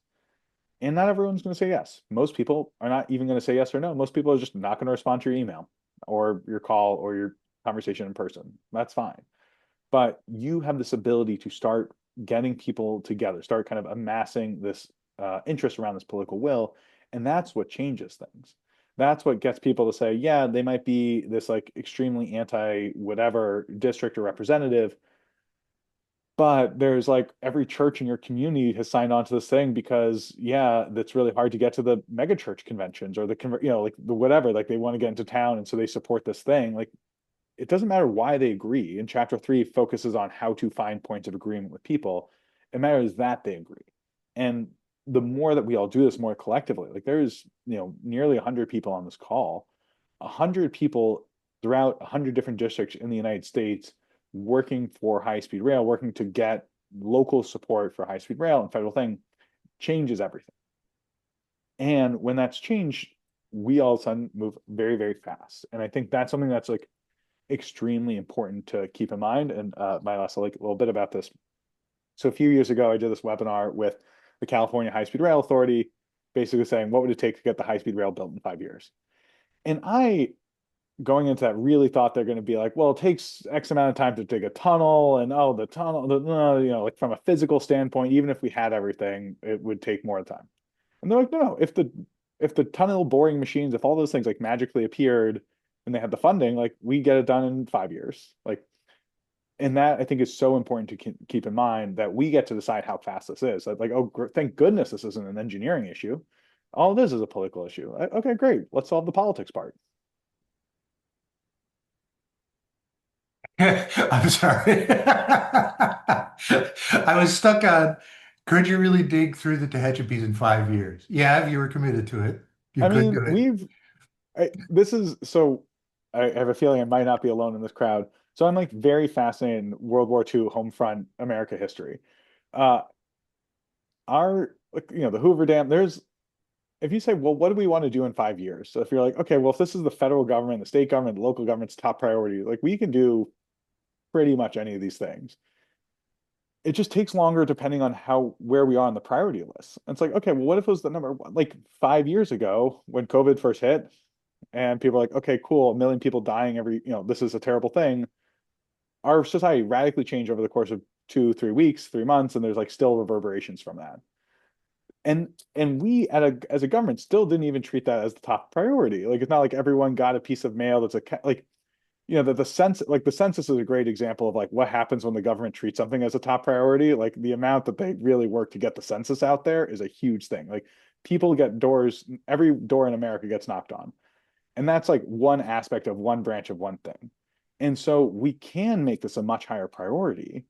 And not everyone's going to say yes. Most people are not even going to say yes or no. Most people are just not going to respond to your email or your call or your conversation in person. That's fine. But you have this ability to start getting people together, start kind of amassing this interest around this political will. And that's what changes things. That's what gets people to say, yeah, they might be this like extremely anti whatever district or representative, but there's like every church in your community has signed on to this thing because yeah, that's really hard to get to the mega church conventions or like the whatever, like they want to get into town and so they support this thing. Like it doesn't matter why they agree. And chapter 3 focuses on how to find points of agreement with people. It matters that they agree. And the more that we all do this more collectively, like there's, nearly 100 people on this call, 100 people throughout 100 different districts in the United States working for high-speed rail, working to get local support for high-speed rail and federal thing changes everything. And when that's changed, we all of a sudden move very, very fast. And I think that's something that's like extremely important to keep in mind. And my last like a little bit about this. So a few years ago, I did this webinar with the California High-Speed Rail Authority, basically saying what would it take to get the high-speed rail built in 5 years. And I, going into that, really thought they're going to be like, well, it takes X amount of time to dig a tunnel, and oh, the tunnel, like from a physical standpoint, even if we had everything, it would take more time. And they're like, no, no, if the tunnel boring machines, if all those things like magically appeared and they had the funding, like we get it done in 5 years. Like, and that I think is so important to keep in mind that we get to decide how fast this is. Like, oh, thank goodness this isn't an engineering issue. All it is a political issue. Okay, great. Let's solve the politics part. I'm sorry. I was stuck on, could you really dig through the Tehachapi's in 5 years? Yeah, if you were committed to it, you I could mean, do it. this is so, I have a feeling I might not be alone in this crowd. So I'm like very fascinated in World War II home front America history. Uh, the Hoover Dam, if you say, well, what do we want to do in 5 years? So if you're like, okay, well, if this is the federal government, the state government, the local government's top priority, like we can do pretty much any of these things. It just takes longer depending on where we are on the priority list. And it's like, okay, well, what if it was the number one, like 5 years ago when COVID first hit and people are like, okay, cool, a million people dying this is a terrible thing. Our society radically changed over the course of 2, 3 weeks, 3 months, and there's like still reverberations from that. And we as a government still didn't even treat that as the top priority. Like it's not like everyone got a piece of mail that's like the census is a great example of like what happens when the government treats something as a top priority. Like the amount that they really work to get the census out there is a huge thing. Like people get doors, every door in America gets knocked on. And that's like one aspect of one branch of one thing. And so we can make this a much higher priority.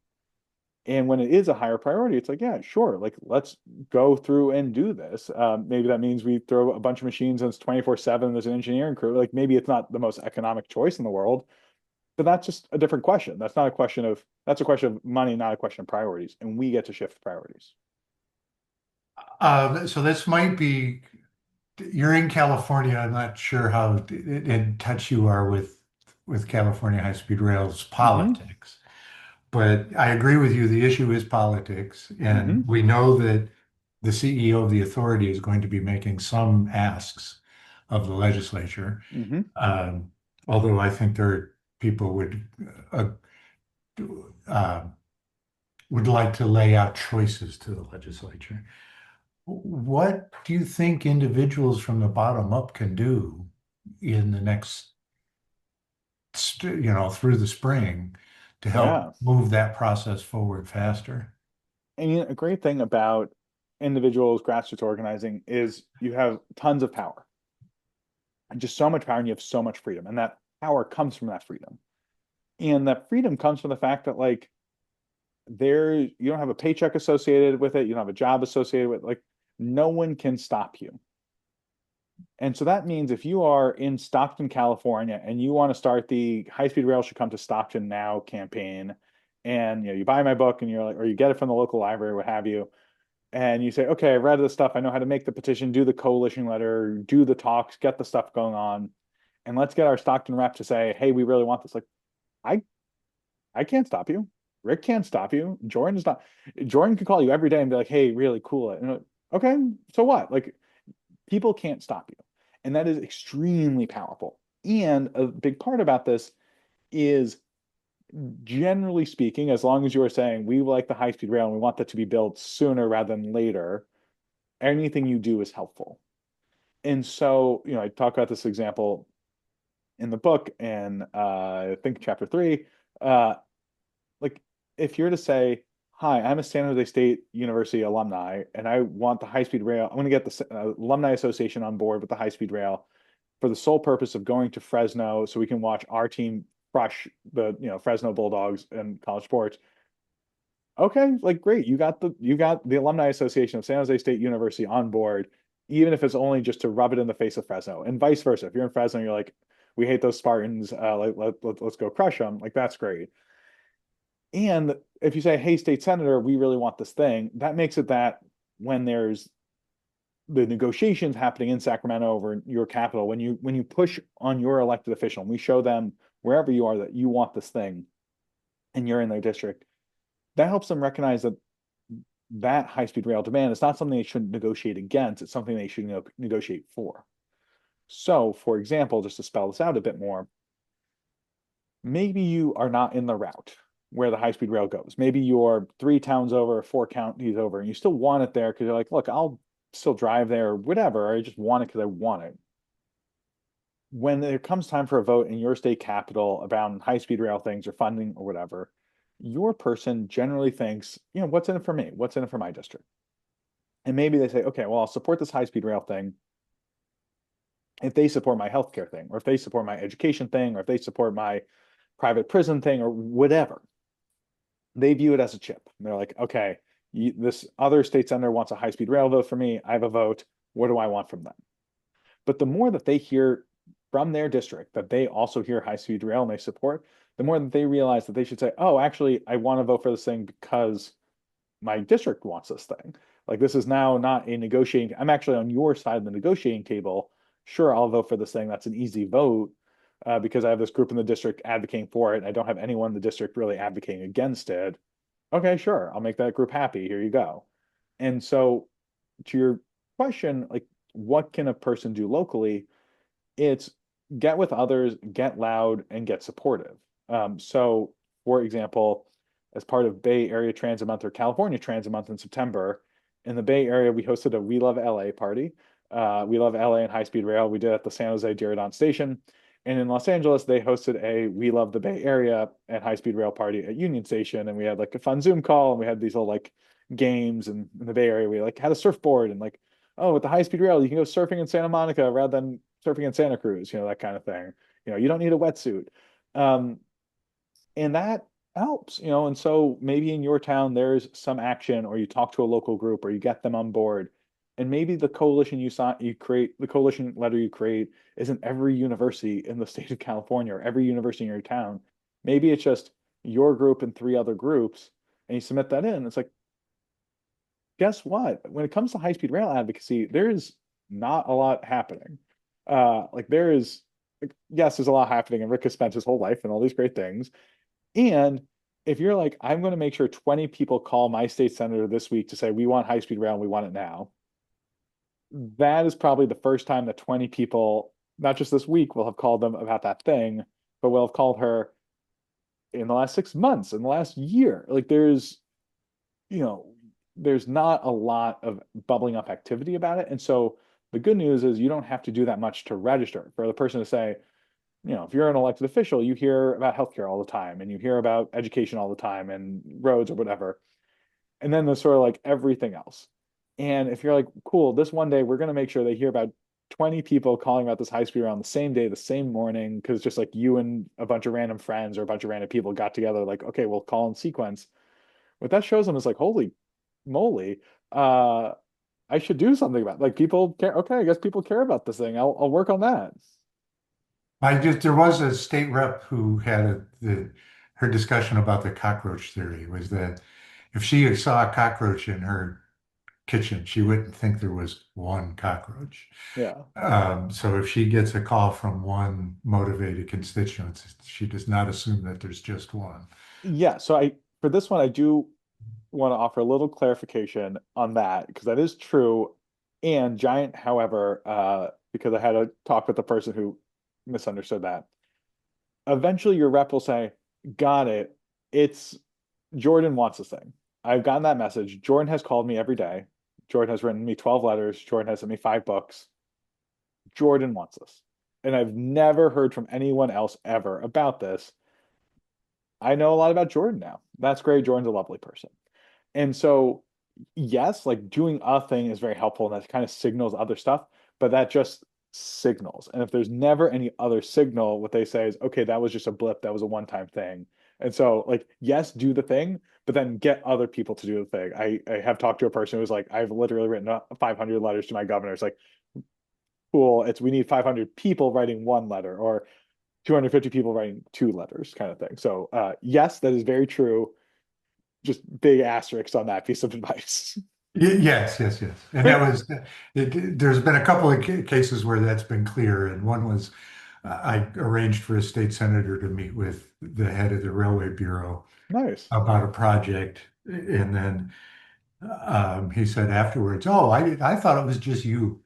And when it is a higher priority, it's like, yeah, sure, like let's go through and do this. Maybe that means we throw a bunch of machines and it's 24/7. There's an engineering crew. Like maybe it's not the most economic choice in the world, but that's just a different question. That's a question of money, not a question of priorities. And we get to shift priorities. So this might be, you're in California. I'm not sure how in touch you are with California high-speed rail's Hmm. politics. But I agree with you, the issue is politics. And Hmm. we know that the CEO of the authority is going to be making some asks of the legislature. Hmm. Um, Although I think there are people uh, uh, would like to lay out choices to the legislature. What do you think individuals from the bottom up can do in the next, through the spring to help Yeah. move that process forward faster? And a great thing about individuals, grassroots organizing is you have tons of power. just so much power, and you have so much freedom. And that power comes from that freedom. And that freedom comes from the fact that like you don't have a paycheck associated with it, you don't have a job associated with it. Like no one can stop you. And so that means if you are in Stockton, California, and you want to start the High Speed Rail Should Come to Stockton Now campaign, and you buy my book and you're like, or you get it from the local library, what have you, and you say, okay, I read the stuff, I know how to make the petition, do the coalition letter, do the talks, get the stuff going on, and let's get our Stockton rep to say, hey, we really want this. Like, I I can't stop you. Rick can't stop you. Jordan's not. Jordan can call you every day and be like, hey, really cool. And like, okay, so what? Like, people can't stop you. And that is extremely powerful. And a big part about this is, generally speaking, as long as you are saying we like the high speed rail and we want that to be built sooner rather than later, anything you do is helpful. And so, I talk about this example in the book, and I think chapter 3. Like, if you're to say, hi, I'm a San Jose State University alumni, and I want the high speed rail. I'm going to get the Alumni Association on board with the high speed rail for the sole purpose of going to Fresno so we can watch our team crush the Fresno Bulldogs in college sports. Okay, like great. You got the Alumni Association of San Jose State University on board, even if it's only just to rub it in the face of Fresno, and vice versa. If you're in Fresno, you're like, we hate those Spartans. Let's go crush them. Like that's great. And if you say, hey, state senator, we really want this thing, that makes it that when there's the negotiations happening in Sacramento over your capital, when you push on your elected official and we show them wherever you are that you want this thing and you're in their district, that helps them recognize that that high-speed rail demand is not something they should negotiate against, it's something they should negotiate for. So, for example, just to spell this out a bit more, maybe you are not in the route where the high-speed rail goes. Maybe you're 3 towns over, 4 counties over, and you still want it there because you're like, look, I'll still drive there or whatever. Or I just want it because I want it. When it comes time for a vote in your state capital about high-speed rail things or funding or whatever, your person generally thinks, what's in it for me? What's in it for my district? And maybe they say, okay, well, I'll support this high-speed rail thing if they support my healthcare thing, or if they support my education thing, or if they support my private prison thing, or whatever. They view it as a chip. They're like, okay, this other state senator wants a high-speed rail vote for me. I have a vote. What do I want from them? But the more that they hear from their district that they also hear high-speed rail and they support, the more that they realize that they should say, oh, actually, I want to vote for this thing because my district wants this thing. Like this is now not a negotiating. I'm actually on your side of the negotiating table. Sure, I'll vote for this thing. That's an easy vote because I have this group in the district advocating for it. And I don't have anyone in the district really advocating against it. Okay, sure, I'll make that group happy. Here you go. And so, to your question, like, what can a person do locally? It's get with others, get loud, and get supportive. So, for example, as part of Bay Area Transit Month or California Transit Month in September, in the Bay Area, we hosted a We Love LA party. We love LA and high speed rail. We did it at the San Jose Diridon Station. And in Los Angeles, they hosted a We Love the Bay Area and high speed rail party at Union Station. And we had like a fun Zoom call and we had these little like games. And in the Bay Area, we like had a surfboard and like, oh, with the high speed rail, you can go surfing in Santa Monica rather than surfing in Santa Cruz, that kind of thing. You don't need a wetsuit. Um, and that helps, and so maybe in your town there's some action or you talk to a local group or you get them on board. And maybe the coalition you create, the coalition letter you create isn't every university in the state of California or every university in your town. Maybe it's just your group and 3 other groups, and you submit that in. It's like, guess what? When it comes to high-speed rail advocacy, there is not a lot happening. Like there is, like, yes, there's a lot happening, and Rick has spent his whole life and all these great things. And if you're like, I'm going to make sure 20 people call my state senator this week to say we want high-speed rail and we want it now, that is probably the first time that 20 people, not just this week, will have called them about that thing, but will have called her in the last 6 months, in the last year. Like you know, there's not a lot of bubbling up activity about it. And so the good news is you don't have to do that much to register for the person to say, if you're an elected official, you hear about healthcare all the time and you hear about education all the time and roads or whatever. And then there's sort of like everything else. And if you're like, cool, this one day we're going to make sure they hear about 20 people calling about this high speed round the same day, the same morning, because just like you and a bunch of random friends or a bunch of random people got together, like, okay, we'll call in sequence. What that shows them is like, holy moly, uh, I should do something about it. Like people care. Okay, I guess people care about this thing. I'll work on that. There was a state rep who had her discussion about the cockroach theory was that if she saw a cockroach in her kitchen, she wouldn't think there was one cockroach. Yeah. So if she gets a call from one motivated constituent, she does not assume that there's just one. Yeah. So I for this one, I do want to offer a little clarification on that because that is true. And giant, however, because I had a talk with the person who misunderstood that. Eventually your rep will say, got it. It's Jordan wants this thing. I've gotten that message. Jordan has called me every day. Jordan has written me 12 letters. Jordan has sent me 5 books. Jordan wants this. And I've never heard from anyone else ever about this. I know a lot about Jordan now. That's great. Jordan's a lovely person. And so, yes, like doing a thing is very helpful and that kind of signals other stuff, but that just signals. And if there's never any other signal, what they say is, okay, that was just a blip. That was a one-time thing. And so, like, yes, do the thing, but then get other people to do the thing. I have talked to a person who was like, I've literally written 500 letters to my governor. It's like, cool. It's we need 500 people writing one letter or 250 people writing 2 letters kind of thing. So, yes, that is very true. Just big asterisks on that piece of advice. Yes, yes, yes. And that was, there's been a couple of cases where that's been clear. And one was I arranged for a state senator to meet with the head of the Railway Bureau Nice. about a project. And then he said afterwards, "Oh, I thought it was just you."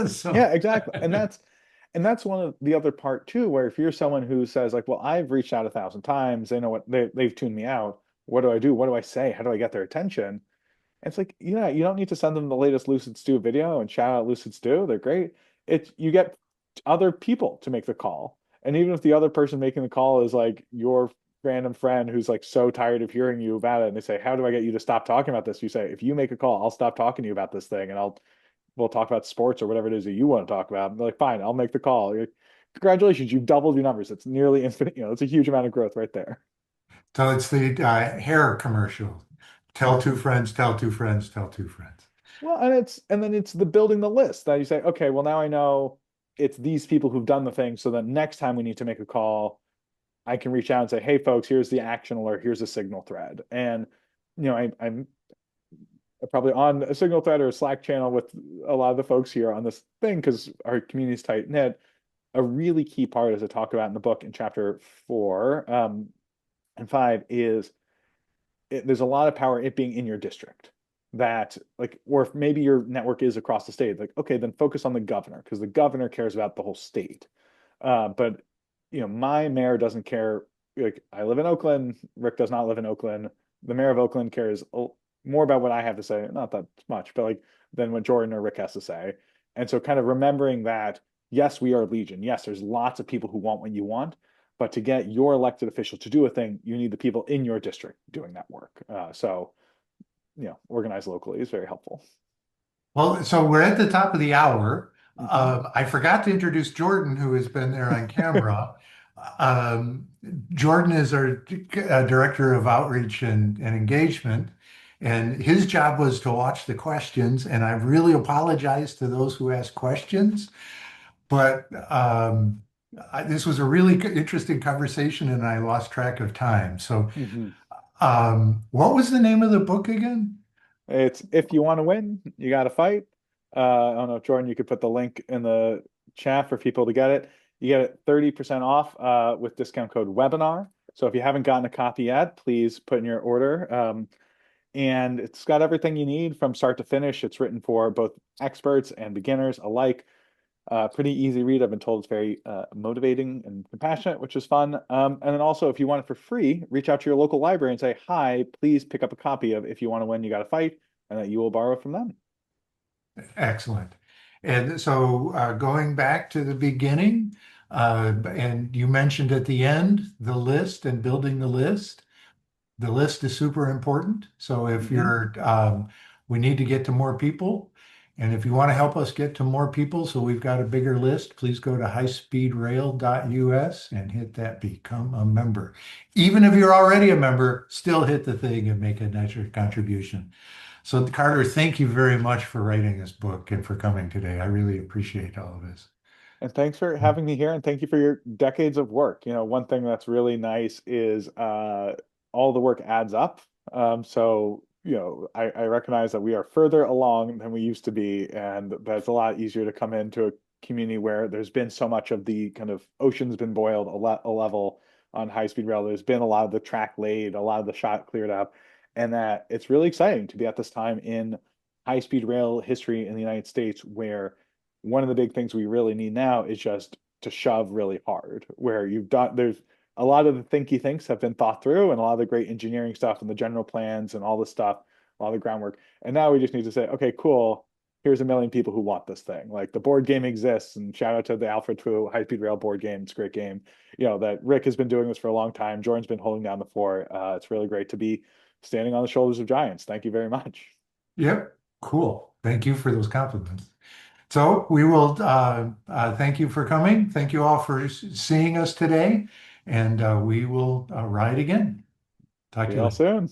So, Yeah, exactly. And that's one of the other part too, where if you're someone who says like, well, I've reached out 1,000 times, they know what they've tuned me out. What do I do? What do I say? How do I get their attention? And it's like, yeah, you don't need to send them the latest Lucid Stew video and shout out Lucid Stew. They're great. It's you get other people to make the call. And even if the other person making the call is like your random friend who's like so tired of hearing you about it, and they say, how do I get you to stop talking about this? You say, if you make a call, I'll stop talking to you about this thing and we'll talk about sports or whatever it is that you want to talk about. And they're like, fine, I'll make the call. You're like, congratulations, you've doubled your numbers. It's nearly infinite. It's a huge amount of growth right there. so it's the hair commercial. Tell two friends, tell two friends, tell two friends. Well, and then it's the building the list that you say, okay, well now I know it's these people who've done the thing. So that next time we need to make a call, I can reach out and say, hey folks, here's the action alert, here's a signal thread. And I'm probably on a signal thread or a Slack channel with a lot of the folks here on this thing because our community is tight knit. A really key part, as I talk about in the book in chapter 4 and 5, is there's a lot of power in it being in your district. That like, or if maybe your network is across the state, like okay, then focus on the governor because the governor cares about the whole state. But my mayor doesn't care. Like I live in Oakland, Rick does not live in Oakland. The mayor of Oakland cares more about what I have to say, not that much, but like than what Jordan or Rick has to say. And so kind of remembering that, yes, we are Legion. Yes, there's lots of people who want what you want, but to get your elected official to do a thing, you need the people in your district doing that work. So, organize locally is very helpful. Well, so we're at the top of the hour. Mhm. I forgot to introduce Jordan, who has been there on camera. Um, Jordan is our director of outreach and engagement, and his job was to watch the questions. And I really apologize to those who asked questions, but this was a really interesting conversation, and I lost track of time. So, Mhm. what was the name of the book again? It's if you want to win, you got to fight. I don't know, Jordan, you could put the link in the chat for people to get it. You get it 30% off with discount code webinar. So if you haven't gotten a copy yet, please put in your order. And it's got everything you need from start to finish. It's written for both experts and beginners alike. Pretty easy read. I've been told it's very motivating and compassionate, which is fun. And then also, if you want it for free, reach out to your local library and say, hi, please pick up a copy of If You Want to Win, You Got to Fight, and that you will borrow from them. Excellent. And so going back to the beginning, and you mentioned at the end the list and building the list. The list is super important. So if Mhm. we need to get to more people, And if you want to help us get to more people so we've got a bigger list, please go to highspeedrail.us and hit that become a member. Even if you're already a member, still hit the thing and make a nicer contribution. So Carter, thank you very much for writing this book and for coming today. I really appreciate all of this. And thanks for having me here, and thank you for your decades of work. One thing that's really nice is all the work adds up. I recognize that we are further along than we used to be, and that's a lot easier to come into a community where there's been so much of the kind of ocean's been boiled a level on high-speed rail. There's been a lot of the track laid, a lot of the shot cleared up, and that it's really exciting to be at this time in high-speed rail history in the United States where one of the big things we really need now is just to shove really hard, where you've done there's a lot of the thinky thinks have been thought through and a lot of the great engineering stuff and the general plans and all this stuff, all the groundwork. And now we just need to say, okay, cool. Here's a million people who want this thing. Like the board game exists, and shout out to the Alfred Two High Speed Rail board game. It's a great game. That Rick has been doing this for a long time. Jordan's been holding down the fort. It's really great to be standing on the shoulders of giants. Thank you very much. Yep, cool. Thank you for those compliments. So we will thank you for coming. Thank you all for seeing us today, and we will ride again. Talk See to you y'all later. soon.